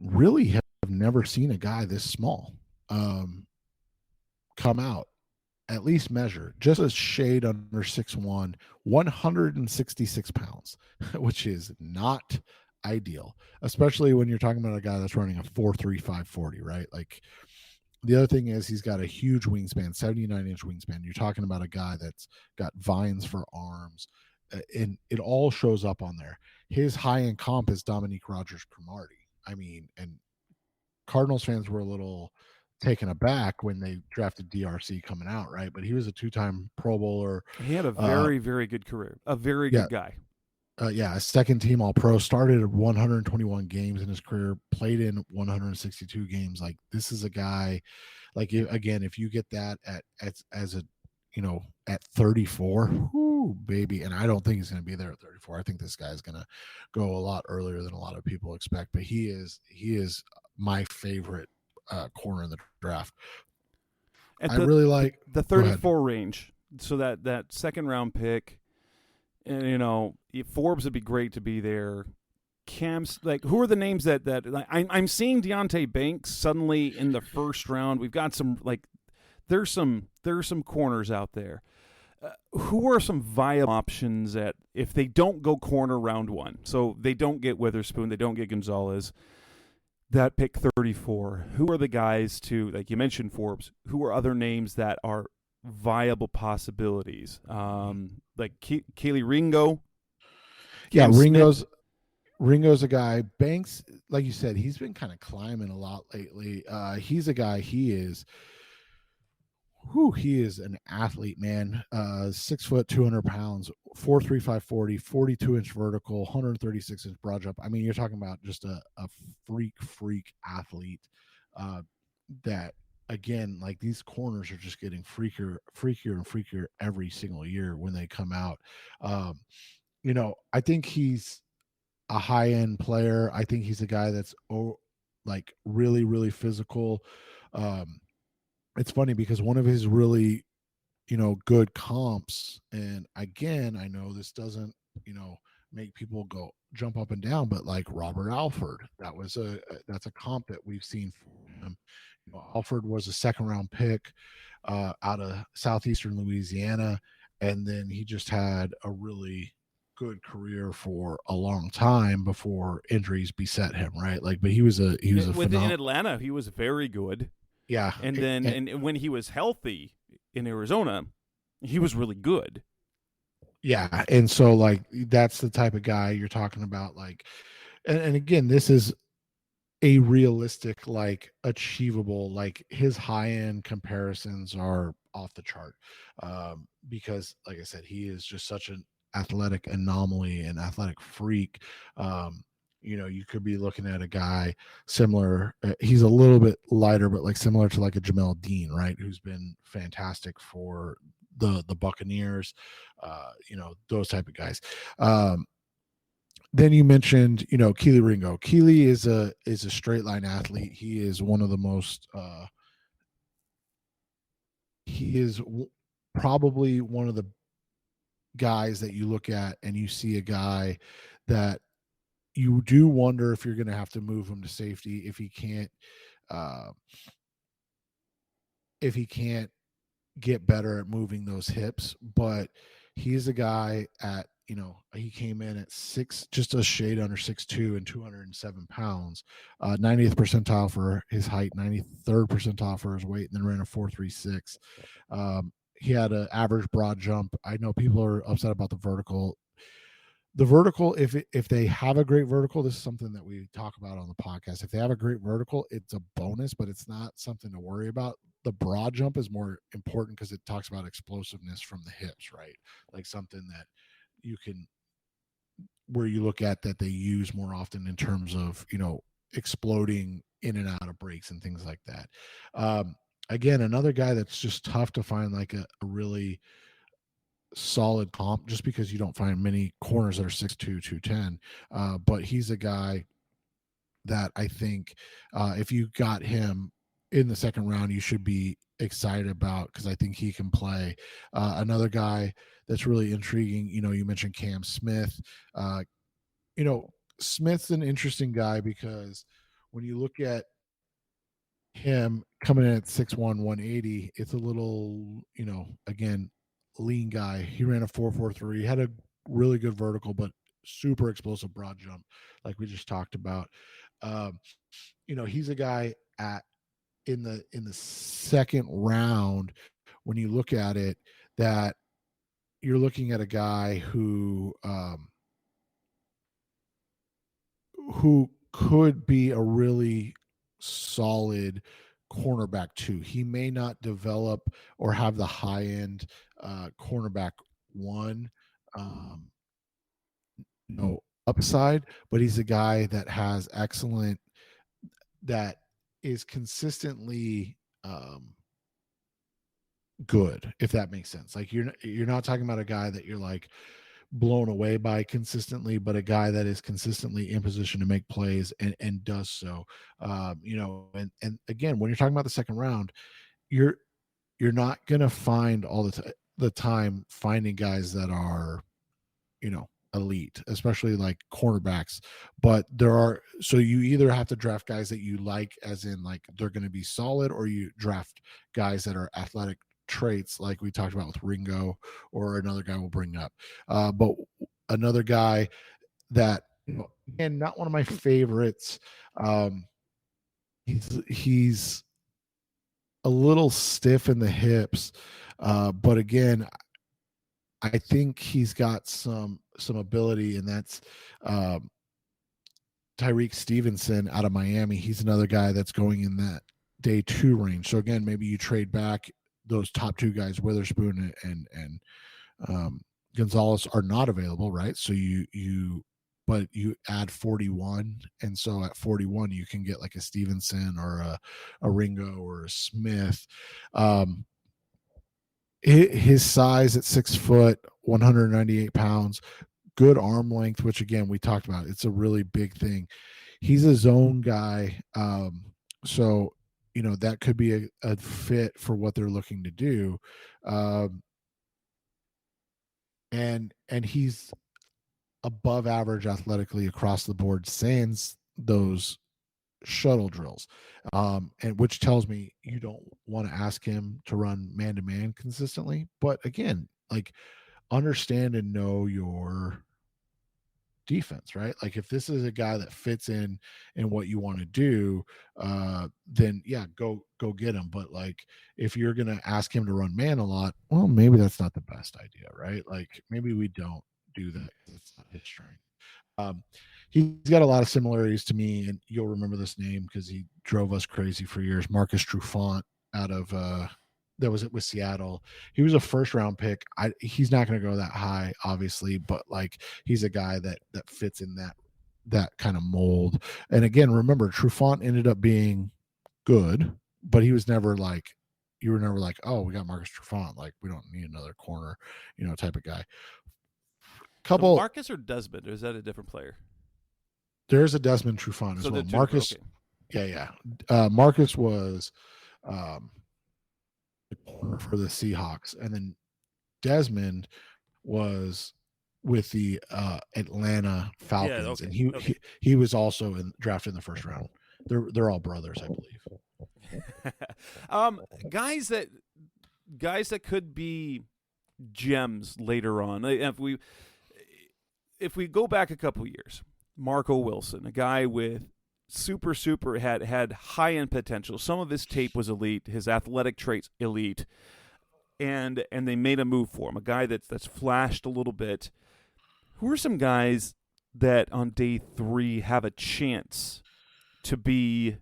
really have never seen a guy this small come out, at least measure, just a shade under 6'1", 166 pounds, which is not ideal, especially when you're talking about a guy that's running a 4.35 40, right? Like, the other thing is he's got a huge wingspan, 79-inch wingspan. You're talking about a guy that's got vines for arms, and it all shows up on there. His high-end comp is Dominique Rodgers-Cromartie. I mean, and Cardinals fans were a little taken aback when they drafted DRC coming out, right? But he was a two-time Pro Bowler. He had a very, very good career, a very good guy. A second team All-Pro, started 121 games in his career, played in 162 games. Like, this is a guy, like, again, if you get that as a, at 34, whoo, baby. And I don't think he's going to be there at 34. I think this guy's going to go a lot earlier than a lot of people expect, but he is my favorite corner in the draft. I really like the 34 range. So that second round pick, and Forbes would be great to be there. Cam's, like, who are the names that I'm seeing? Deontay Banks suddenly in the first round. We've got some, like, there's some corners out there. Who are some viable options that if they don't go corner round one, so they don't get Witherspoon, they don't get Gonzalez, that pick 34, who are the guys to, like you mentioned Forbes, who are other names that are viable possibilities? Like Keely Ringo. Yeah, Ringo's a guy. Banks, like you said, he's been kind of climbing a lot lately. He's a guy, he is an athlete, man. 6 foot, 200 pounds, 4.35 40, 42-inch vertical, 136-inch broad jump. I mean, you're talking about just a freak athlete that, again, like, these corners are just getting freakier and freakier every single year when they come out. I think he's a high-end player. I think he's a guy that's like really, really physical. It's funny because one of his really, good comps, and again, I know this doesn't, make people go jump up and down, but like Robert Alford, that's a comp that we've seen from him. Alford was a second round pick out of southeastern Louisiana, and then he just had a really good career for a long time before injuries beset him, right? Like, but he was a in Atlanta, he was very good. Yeah. And then and when he was healthy in Arizona, he was really good. Yeah. And so, like, that's the type of guy you're talking about. Like, and again, this is a realistic, like, achievable, like, his high end comparisons are off the chart. Because, like I said, he is just such an athletic anomaly and athletic freak. You could be looking at a guy similar. He's a little bit lighter, but like similar to like a Jamel Dean, right? Who's been fantastic for the Buccaneers, those type of guys. Then you mentioned, Keely Ringo. Keely is a straight line athlete. He is one of the most, probably one of the guys that you look at and you see a guy that you do wonder if you're going to have to move him to safety if he can't get better at moving those hips. But he's a guy at, he came in at just a shade under 6'2" and 207 pounds, 90th percentile for his height, 93rd percentile for his weight, and then ran a 4.36. He had an average broad jump. I know people are upset about the vertical. The vertical, if they have a great vertical, this is something that we talk about on the podcast. If they have a great vertical, it's a bonus, but it's not something to worry about. The broad jump is more important because it talks about explosiveness from the hips, right? Like something that where you look at that they use more often in terms of, exploding in and out of breaks and things like that. Again, another guy that's just tough to find like a really solid comp, just because you don't find many corners that are 6'2", 210. But he's a guy that I think if you got him in the second round, you should be excited about, because I think he can play. Another guy that's really intriguing, you mentioned Cam Smith. Smith's an interesting guy because when you look at him coming in at 6'1", 180, it's a little, again, lean guy. He ran a 4.43, had a really good vertical, but super explosive broad jump, like we just talked about. He's a guy in the second round, when you look at it, that you're looking at a guy who could be a really solid cornerback too. He may not develop or have the high end cornerback one upside, but he's a guy that has excellent, that is consistently good, if that makes sense. Like you're not talking about a guy that you're like blown away by consistently, but a guy that is consistently in position to make plays and does so. And again, when you're talking about the second round, you're not going to find all the time finding guys that are, elite, especially like cornerbacks. But so you either have to draft guys that you like, as in like they're going to be solid, or you draft guys that are athletic traits, like we talked about with Ringo, or another guy we'll bring up. But another guy that, and not one of my favorites, he's a little stiff in the hips, but again, I think he's got some ability, and that's Tyreek Stevenson out of Miami. He's another guy that's going in that day 2 range. So again, maybe you trade back those top 2 guys, Witherspoon and Gonzalez are not available, right? So but you add 41, and so at 41 you can get like a Stevenson or a Ringo or a Smith. His size at 6 foot, 198 pounds, good arm length, which again we talked about. It's a really big thing. He's a zone guy, so that could be a fit for what they're looking to do, and he's above average athletically across the board, sans those shuttle drills, and which tells me you don't want to ask him to run man-to-man consistently. But again, like, understand and know your defense, right? Like if this is a guy that fits in what you want to do, then yeah, go get him. But like if you're gonna ask him to run man a lot, well, maybe that's not the best idea, right? Like maybe we don't do that. That's not his strength. He's got a lot of similarities to me, and you'll remember this name because he drove us crazy for years. Marcus Trufant out of that was it with Seattle. He was a first round pick. He's not going to go that high, obviously, but like he's a guy that fits in that kind of mold. And again, remember, Trufant ended up being good, but he was never like, you were never like, oh, we got Marcus Trufant, like we don't need another corner, type of guy. So Marcus or Desmond, or is that a different player? There's a Desmond Trufant as well. Marcus, okay. Yeah. Marcus was the corner for the Seahawks, and then Desmond was with the Atlanta Falcons, and he was also drafted in the first round. They're all brothers, I believe. Guys that could be gems later on. If we go back a couple years, Marco Wilson, a guy with super had high-end potential. Some of his tape was elite, his athletic traits elite, and they made a move for him, a guy that's flashed a little bit. Who are some guys that on day 3 have a chance to be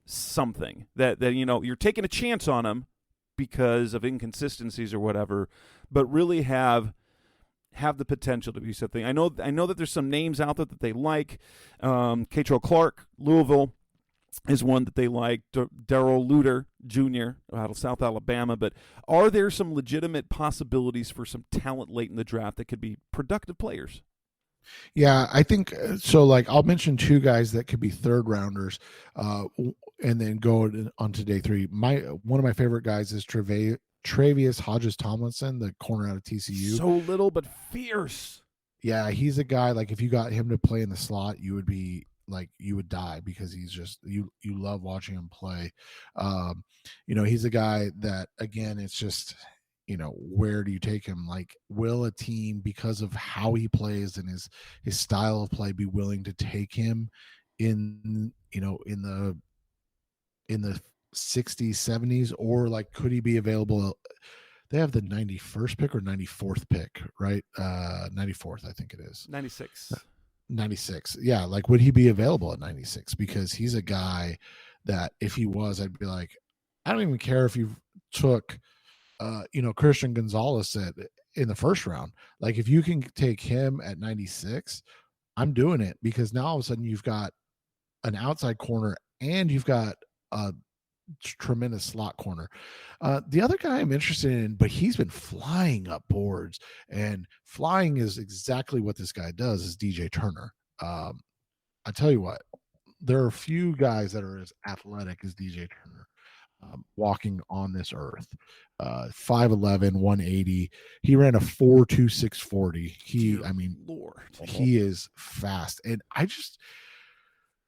something, that you're taking a chance on them because of inconsistencies or whatever, but really have the potential to be something? I know that there's some names out there that they like. Keitrell Clark, Louisville, is one that they like. Darrell Luter Jr. out of South Alabama. But are there some legitimate possibilities for some talent late in the draft that could be productive players? Yeah, I think so. Like, I'll mention 2 guys that could be third rounders, and then go on to day 3. One of my favorite guys is Travius Hodges Tomlinson, the corner out of TCU. So little but fierce. Yeah, he's a guy, like if you got him to play in the slot, you would be like you would die because he's just you love watching him play. He's a guy that, again, it's just, where do you take him? Like, will a team, because of how he plays and his style of play, be willing to take him in the 60s, 70s, or like could he be available? They have the 91st pick or 94th pick, right? 94th, I think it is. 96. 96. Yeah, like would he be available at 96? Because he's a guy that if he was, I'd be like, I don't even care if you took Christian Gonzalez in the first round. Like if you can take him at 96, I'm doing it, because now all of a sudden you've got an outside corner and you've got a tremendous slot corner. The other guy I'm interested in, but he's been flying up boards, and flying is exactly what this guy does, is DJ Turner. I tell you what, there are a few guys that are as athletic as DJ Turner. Walking on this earth, 5'11", 180. He ran a 4.26 40. Lord, he is fast. And I just,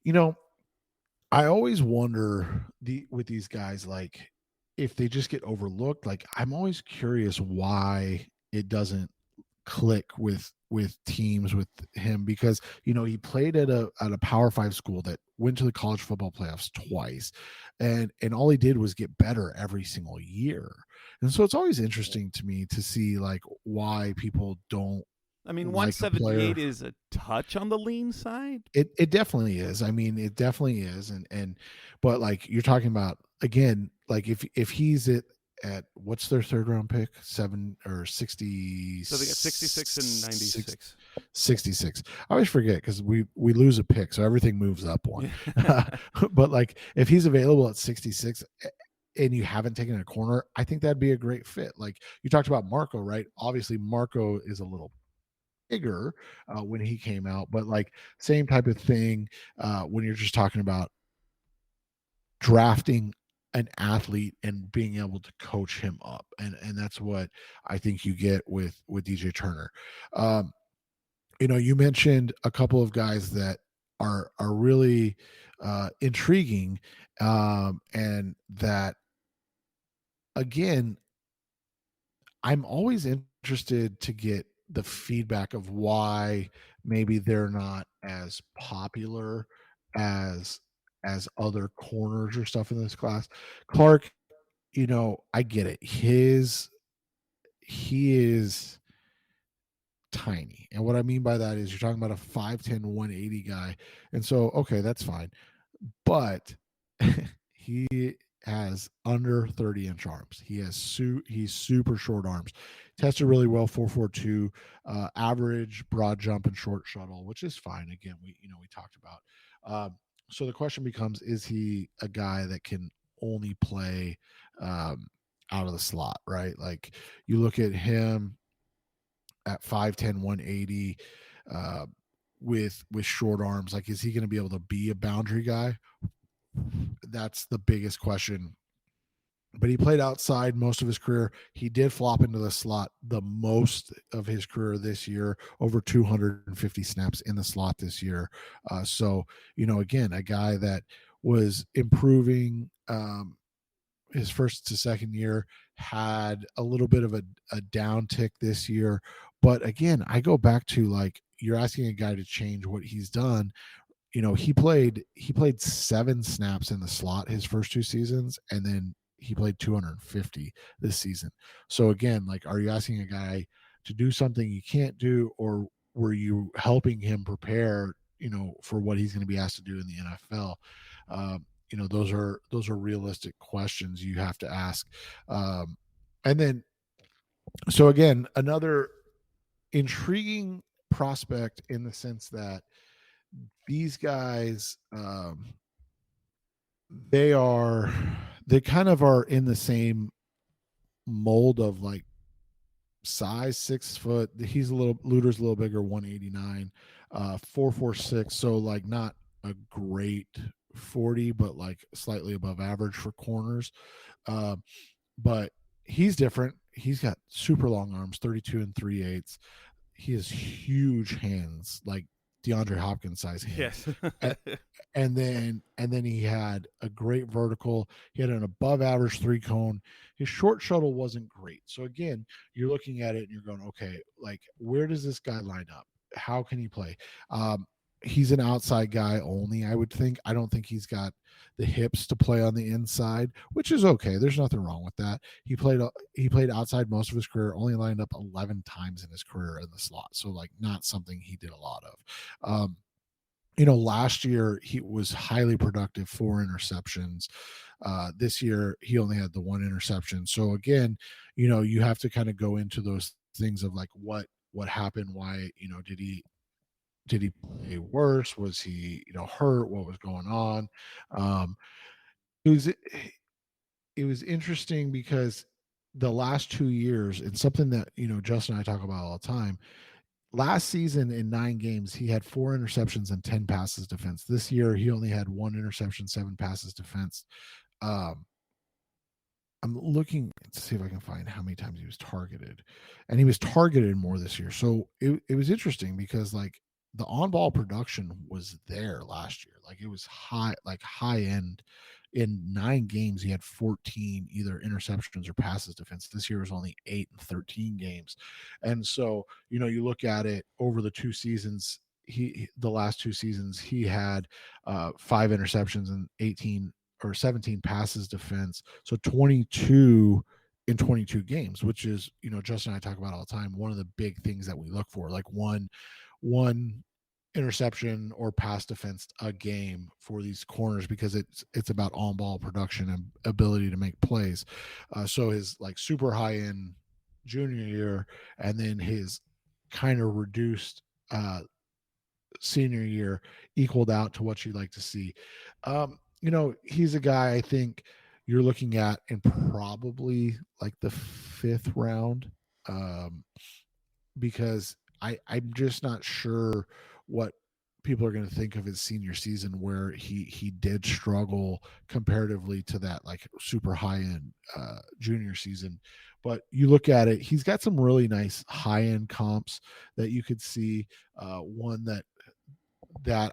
I always wonder with these guys, like if they just get overlooked. Like I'm always curious why it doesn't click with teams with him, because he played at a Power 5 school that went to the college football playoffs twice, and all he did was get better every single year. And so it's always interesting to me to see like why people don't. I mean, like 178 is a touch on the lean side. It definitely is. I mean, it definitely is. But like you're talking about, again, like if he's at what's their third round pick, 7 or 60? So they got 66 and 96. 66. I always forget because we lose a pick, so everything moves up one. But like if he's available at 66 and you haven't taken a corner, I think that'd be a great fit. Like you talked about Marco, right? Obviously, Marco is a little bigger when he came out, but like same type of thing when you're just talking about drafting an athlete and being able to coach him up, and that's what I think you get with DJ Turner. You mentioned a couple of guys that are really intriguing, and that, again, I'm always interested to get the feedback of why maybe they're not as popular as other corners or stuff in this class. Clark, I get it. He is tiny. And what I mean by that is you're talking about a 5'10", 180 guy. And so, okay, that's fine. But he has under 30-inch arms. He's super short arms. Tested really well, 4.42, average broad jump and short shuttle, which is fine. Again, we talked about. So the question becomes, is he a guy that can only play out of the slot, right? Like you look at him at 5'10", 180, with short arms. Like, is he going to be able to be a boundary guy? That's the biggest question. But he played outside most of his career. He did flop into the slot the most of his career this year, over 250 snaps in the slot this year. So, again, a guy that was improving his first to second year, had a little bit of a downtick this year. But again, I go back to, like, you're asking a guy to change what he's done. He played 7 snaps in the slot his first 2 seasons, and then he played 250 this season. So again, like, are you asking a guy to do something you can't do, or were you helping him prepare, for what he's going to be asked to do in the NFL? Those are realistic questions you have to ask. And then, so again, another intriguing prospect in the sense that these guys, they kind of are in the same mold of, like, size, 6 foot. Luter's a little bigger, 189, 4.46. So like not a great 40, but like slightly above average for corners. But he's different. He's got super long arms, 32 and 3/8. He has huge hands, like DeAndre Hopkins size hand. Yes. and then he had a great vertical. He had an above average 3-cone. His short shuttle wasn't great. So again, you're looking at it and you're going, okay, like where does this guy line up? How can he play? He's an outside guy only, I would think. I don't think he's got the hips to play on the inside, which is okay. There's nothing wrong with that. He played outside most of his career, only lined up 11 times in his career in the slot. So like not something he did a lot of. Last year he was highly productive, 4 interceptions. This year he only had the 1 interception. So again, you have to kind of go into those things of like what happened, why, did he play worse? Was he, hurt? What was going on? It was it was interesting because the last 2 years, and something that Justin and I talk about all the time. Last season in 9 games, he had 4 interceptions and 10 passes defense. This year, he only had 1 interception, 7 passes defense. I'm looking to see if I can find how many times he was targeted, and he was targeted more this year. So it was interesting because like the on-ball production was there last year. Like it was high end. In 9 games, he had 14 either interceptions or passes defense. This year was only 8 and 13 games. And so, you look at it over the 2 seasons, the last 2 seasons, he had 5 interceptions and 18 or 17 passes defense. So 22 in 22 games, which is, Justin and I talk about all the time. One of the big things that we look for, like one interception or pass defense a game for these corners, because it's about on ball production and ability to make plays. So his like super high end junior year, and then his kind of reduced senior year equaled out to what you'd like to see. He's a guy I think you're looking at in probably like the 5th round, because I'm just not sure what people are going to think of his senior season, where he did struggle comparatively to that like super high end junior season. But you look at it, he's got some really nice high end comps that you could see. One that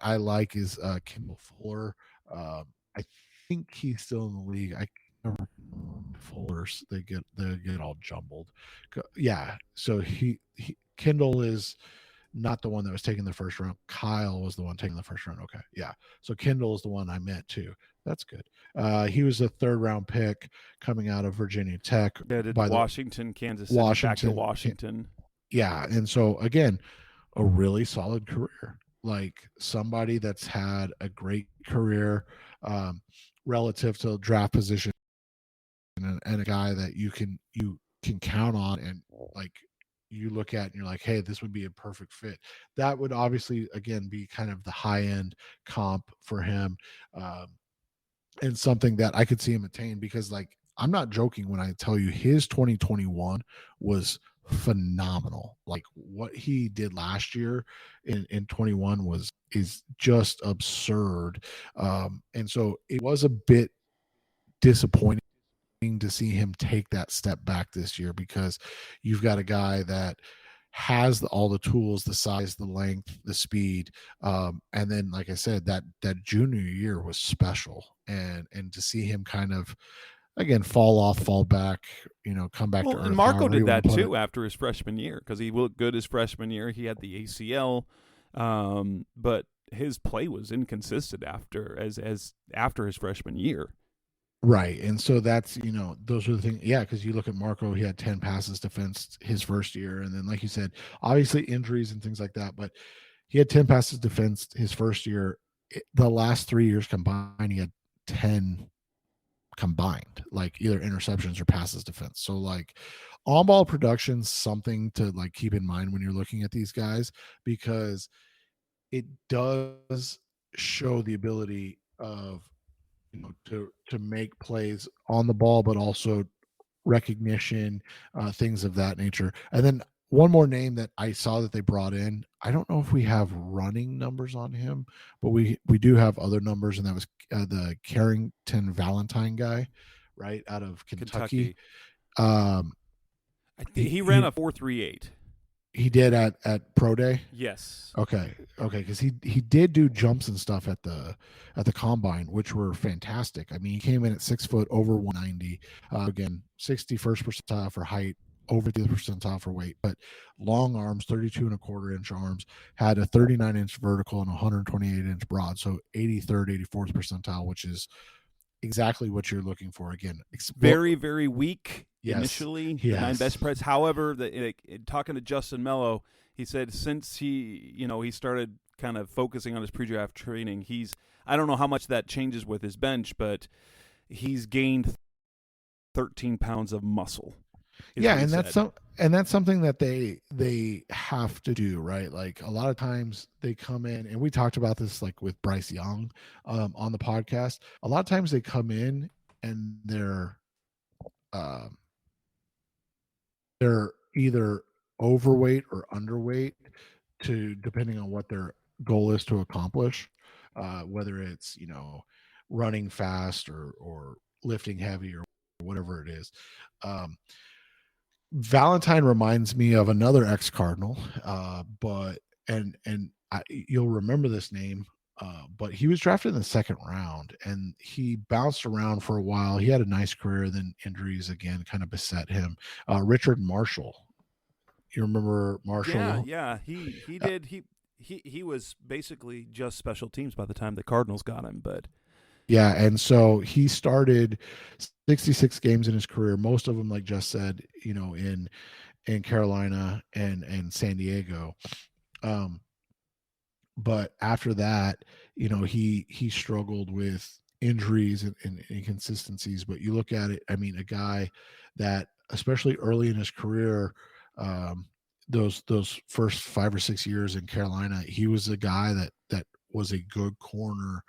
I like is Kendall Fuller. I think he's still in the league. I can't remember Fullers. They get all jumbled. Yeah. So Kendall is not the one that was taking the first round. Kyle was the one taking the first round. Okay. Yeah. So Kendall is the one I meant too. That's good. He was a 3rd round pick coming out of Virginia Tech. By Washington, Kansas City, back to Washington. Yeah. And so again, a really solid career. Like somebody that's had a great career relative to draft position, and a guy that you can count on, and like you look at and you're like, hey, this would be a perfect fit. That would obviously again be kind of the high end comp for him, and something that I could see him attain, because like I'm not joking when I tell you his 2021 was phenomenal. Like what he did last year in 21 is just absurd. And so it was a bit disappointing to see him take that step back this year, because you've got a guy that has all the tools, the size, the length, the speed, and then like I said, that junior year was special, and to see him kind of again fall back, come back to earth. And Marco did that too after his freshman year, because he looked good his freshman year. He had the ACL, but his play was inconsistent after his freshman year. Right. And so that's, those are the things. Yeah. Because you look at Marco, he had 10 passes defense his first year. And then, like you said, obviously injuries and things like that. But he had 10 passes defense his first year. The last 3 years combined, he had 10 combined, like either interceptions or passes defense. So, like, on ball production's something to like keep in mind when you're looking at these guys, because it does show the ability of, to make plays on the ball, but also recognition, things of that nature. And then one more name that I saw that they brought in, I don't know if we have running numbers on him, but we do have other numbers, and that was the Carrington Valentine guy, right, out of Kentucky. I think he ran a 4.38. He did at Pro Day. Yes. Okay, because he did do jumps and stuff at the combine, which were fantastic. I mean, he came in at 6 foot, over 190. Again, 61st percentile for height, over the percentile for weight, but long arms, 32.25-inch arms, had a 39-inch vertical and 128-inch broad, so 83rd, 84th percentile, which is exactly what you're looking for. Again, very, very weak. Yes, initially, yes. The 9 best spreads. However, talking to Justin Mello, he said since he started kind of focusing on his pre-draft training, I don't know how much that changes with his bench, but he's gained 13 pounds of muscle. Yeah, and that's something that they have to do, right? Like a lot of times they come in, and we talked about this like with Bryce Young on the podcast. A lot of times they come in and they're either overweight or underweight, depending on what their goal is to accomplish, whether it's running fast or lifting heavy or whatever it is. Valentine reminds me of another ex-Cardinal, you'll remember this name, but he was drafted in the 2nd round, and he bounced around for a while. He had a nice career, then injuries again kind of beset him. Richard Marshall. You remember Marshall? Yeah, he did. He was basically just special teams by the time the Cardinals got him, but yeah, and so he started 66 games in his career, most of them, like Jess said, in Carolina and San Diego. But after that, he struggled with injuries and inconsistencies. But you look at it, I mean, a guy that, especially early in his career, those first 5 or 6 years in Carolina, he was a guy that was a good corner.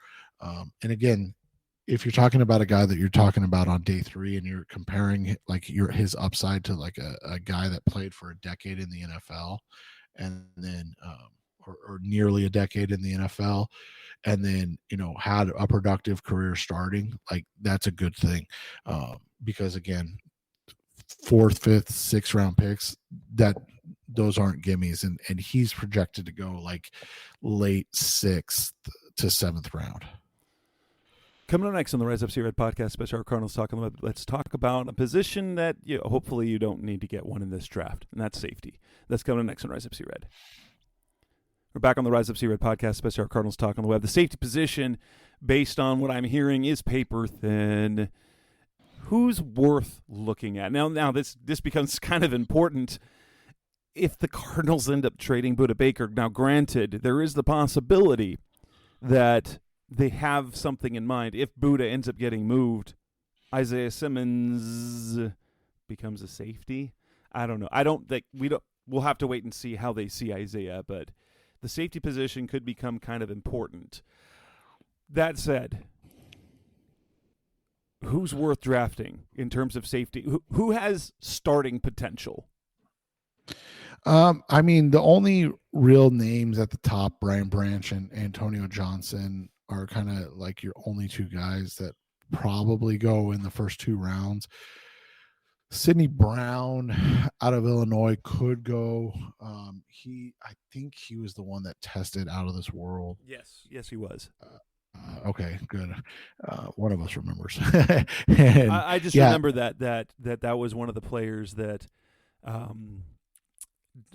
And again, if you're talking about a guy that you're talking about on day 3 and you're comparing like his upside to like a guy that played for a decade in the NFL and then or nearly a decade in the NFL and then had a productive career starting, like that's a good thing, because again, 4th, 5th, 6th round picks, those aren't gimmies, and he's projected to go like late 6th to 7th round. Coming up next on the Rise Up See Red podcast, Special Our Cardinals Talk on the Web, let's talk about a position that hopefully you don't need to get one in this draft, and that's safety. That's coming up next on Rise Up See Red. We're back on the Rise Up See Red podcast, Special Our Cardinals Talk on the Web. The safety position, based on what I'm hearing, is paper thin. Who's worth looking at? Now this becomes kind of important. If the Cardinals end up trading Budda Baker, now granted, there is the possibility that they have something in mind. If Budda ends up getting moved, Isaiah Simmons becomes a safety. I don't know. We'll have to wait and see how they see Isaiah, but the safety position could become kind of important. That said, who's worth drafting in terms of safety? Who has starting potential? I mean, the only real names at the top, Brian Branch and Antonio Johnson, are kind of like your only 2 guys that probably go in the first 2 rounds. Sidney Brown out of Illinois could go. I think he was the one that tested out of this world. Yes, he was. Okay, good. One of us remembers. I just remember that was one of the players that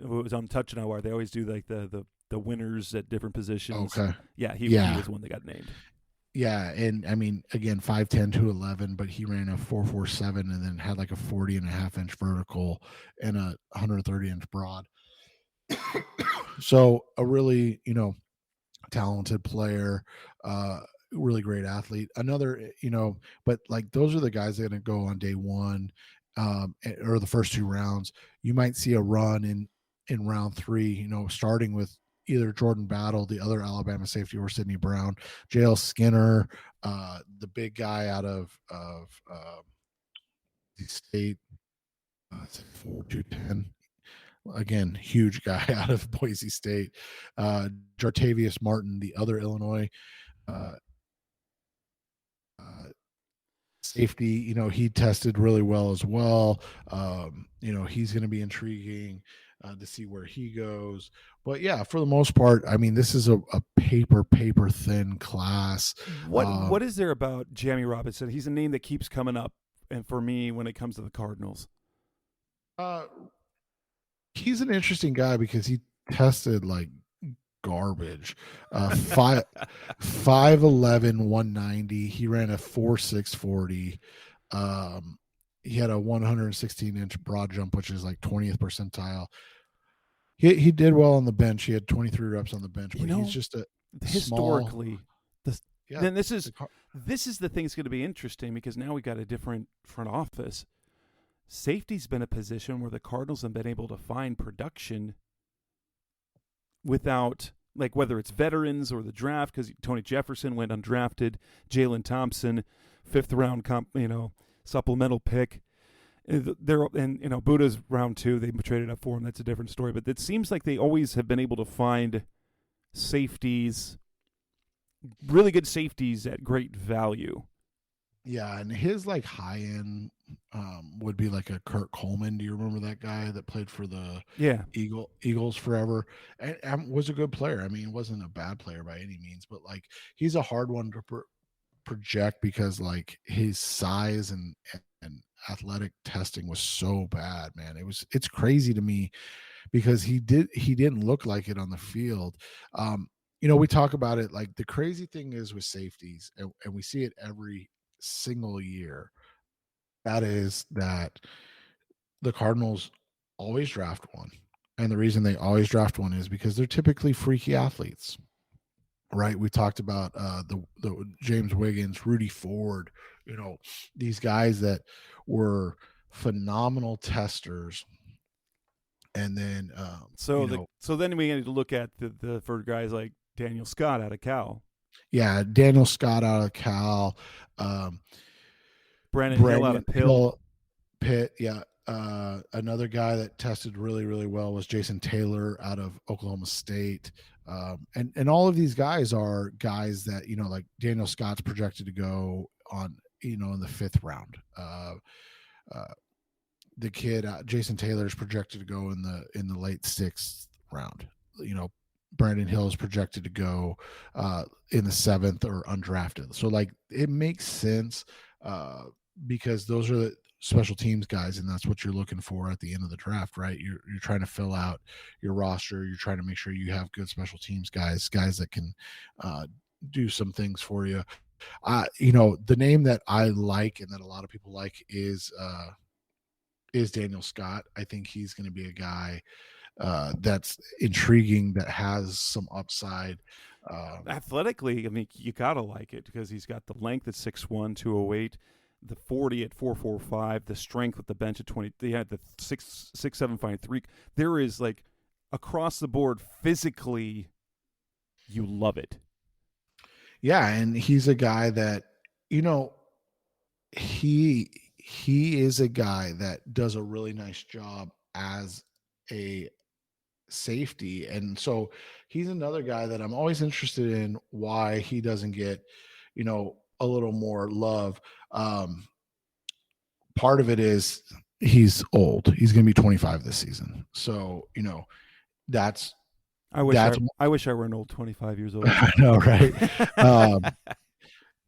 was on Touch and Hour. They always do like the winners at different positions. Okay. Yeah, he was one that got named. Yeah, and I mean, again, 5'10", 211, but he ran a 4.47 and then had like a 40.5-inch vertical and a 130-inch broad. So a really, talented player, really great athlete. Another, but like those are the guys that are going to go on day 1, or the first 2 rounds. You might see a run in round 3, starting with either Jordan Battle, the other Alabama safety, or Sidney Brown, JL Skinner, the big guy out of the state, 4'2", again, huge guy out of Boise State, Jartavius Martin, the other Illinois safety, he tested really well as well. He's going to be intriguing. to see where he goes. But yeah, for the most part, I mean, this is a paper thin class. What is there about Jamie Robinson? He's a name that keeps coming up, and for me, when it comes to the Cardinals, He's an interesting guy because he tested like garbage. 5'11", 190. He ran a 4.6 40. He had a 116-inch broad jump, which is like 20th percentile. He did well on the bench. He had 23 reps on the bench, but he's just a historically. Yeah, then this is the thing that's going to be interesting because now we got a different front office. Safety's been a position where the Cardinals have been able to find production without, like, whether it's veterans or the draft, because Tony Jefferson went undrafted, Jalen Thompson, 5th round supplemental pick. Buddha's round 2. They traded up for him. That's a different story. But it seems like they always have been able to find safeties, really good safeties at great value. Yeah, and his like high end would be like a Kurt Coleman. Do you remember that guy that played for the Eagles forever and was a good player? I mean, he wasn't a bad player by any means, but like he's a hard one to project because like his size and athletic testing was so bad, man. It's crazy to me because he didn't look like it on the field. We talk about it, like the crazy thing is with safeties, and we see it every single year, that is that the Cardinals always draft one. And the reason they always draft one is because they're typically freaky athletes, right? We talked about the James Wiggins, Rudy Ford, these guys that were phenomenal testers. And then so then we need to look at the for guys like Daniel Scott out of Cal. Yeah, Daniel Scott out of Cal. Brandon Hill out of Pitt. Yeah. Another guy that tested really, really well was Jason Taylor out of Oklahoma State. And all of these guys are guys that, like Daniel Scott's projected to go on, in the 5th round. The kid, Jason Taylor, is projected to go in the late 6th round. Brandon Hill is projected to go in the 7th or undrafted. So like it makes sense because those are the special teams guys, and that's what you're looking for at the end of the draft, right? You're trying to fill out your roster. You're trying to make sure you have good special teams guys that can do some things for you. The name that I like and that a lot of people like is Daniel Scott. I think he's going to be a guy that's intriguing, that has some upside. Athletically, I mean, you gotta like it because he's got the length at 6'1", 208, the 40 at 4.45, the strength with the bench at 20. They had the 6'7", 5'3". There is like across the board physically, you love it. Yeah, and he's a guy that he is a guy that does a really nice job as a safety, and so he's another guy that I'm always interested in why he doesn't get a little more love. Part of it is he's old. He's going to be 25 this season, so that's I wish I were an old 25 years old. I know, right?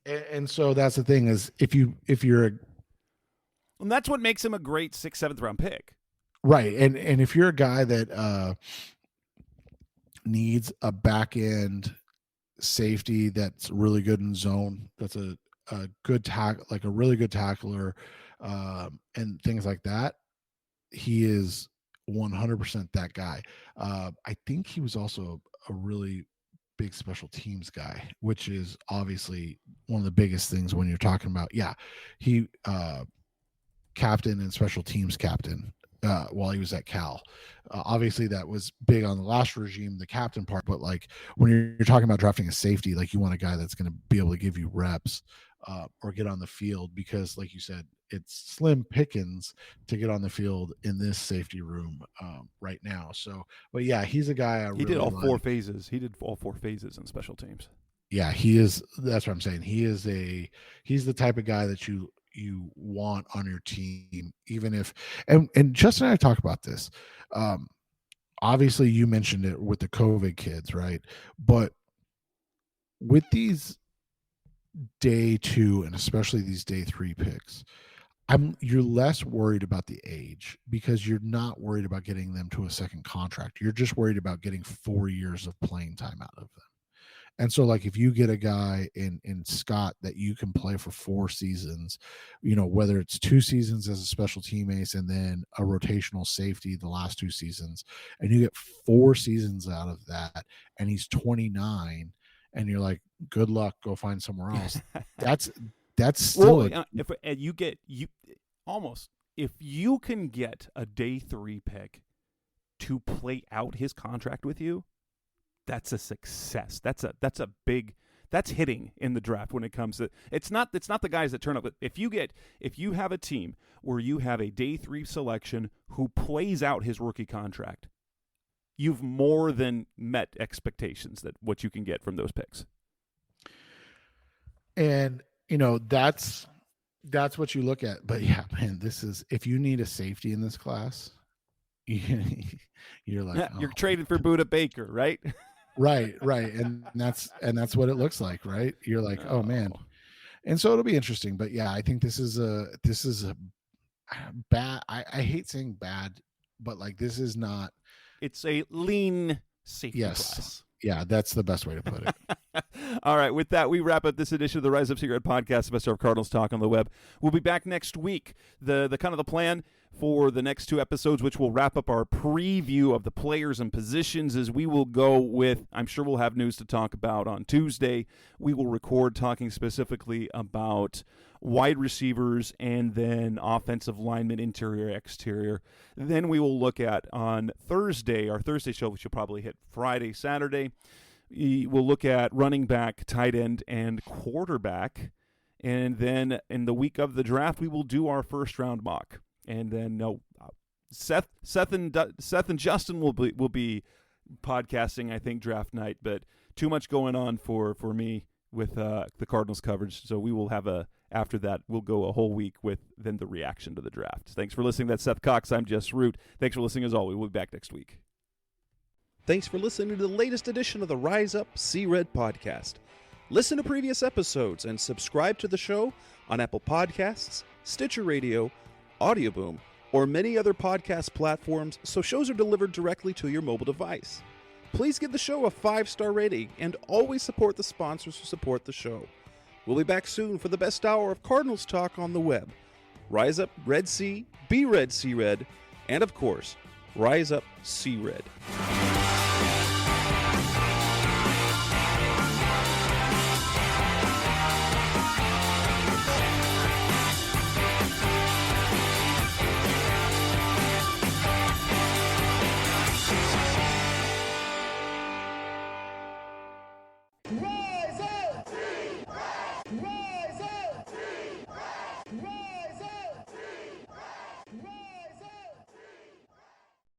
And so that's the thing is if you're and that's what makes him a great 6th, 7th round pick. Right. And if you're a guy that needs a back end safety that's really good in zone, that's a good like a really good tackler, and things like that, he is 100% that guy. I think he was also a really big special teams guy, which is obviously one of the biggest things when you're talking about, he captain and special teams captain while he was at Cal. Obviously that was big on the last regime, the captain part, but like when you're talking about drafting a safety, like you want a guy that's going to be able to give you reps or get on the field, because like you said, it's slim pickings to get on the field in this safety room right now. So, but yeah, he's a guy he did all 4 phases. He did all 4 phases in special teams. Yeah, he is. That's what I'm saying. He's the type of guy that you want on your team, even if, and Justin and I talk about this. obviously you mentioned it with the COVID kids, right? But with these day 2 and especially these day 3 picks, you're less worried about the age because you're not worried about getting them to a second contract. You're just worried about getting 4 years of playing time out of them. And so, like, if you get a guy in Scott that you can play for 4 seasons, whether it's 2 seasons as a special team ace and then a rotational safety the last 2 seasons, and you get 4 seasons out of that, and he's 29, and you're like, good luck, go find somewhere else. That's still if you can get a day 3 pick to play out his contract with you, that's a success. That's hitting in the draft when it comes to it's not the guys that turn up. If you have a team where you have a day 3 selection who plays out his rookie contract, you've more than met expectations that what you can get from those picks. And that's what you look at. But yeah, man, if you need a safety in this class, you're like, you're trading for Budda Baker, right? Right. And that's what it looks like, right? You're like, oh man. And so it'll be interesting. But yeah, I think this is a bad. I hate saying bad, but like this is not. It's a lean safety class. Yeah, that's the best way to put it. All right, with that, we wrap up this edition of the Rise Up Secret Podcast, the best of Cardinals talk on the web. We'll be back next week. The kind of the plan for the next 2 episodes, which will wrap up our preview of the players and positions, is we will go with, I'm sure we'll have news to talk about on Tuesday. We will record talking specifically about wide receivers and then offensive linemen, interior, exterior. Then we will look at on Thursday, our Thursday show, which will probably hit Friday, Saturday. We'll look at running back, tight end, and quarterback. And then in the week of the draft, we will do our first round mock. And then Seth and Justin will be podcasting, I think, draft night. But too much going on for me with the Cardinals coverage. So we will have after that, we'll go a whole week with then the reaction to the draft. Thanks for listening. That's Seth Cox. I'm Jess Root. Thanks for listening as always. We'll be back next week. Thanks for listening to the latest edition of the Rise Up See Red podcast. Listen to previous episodes and subscribe to the show on Apple Podcasts, Stitcher Radio, Audioboom, or many other podcast platforms so shows are delivered directly to your mobile device. Please give the show a 5-star rating and always support the sponsors who support the show. We'll be back soon for the best hour of Cardinals talk on the web. Rise up, Red Sea, be Red, See Red, and of course, Rise up, See Red.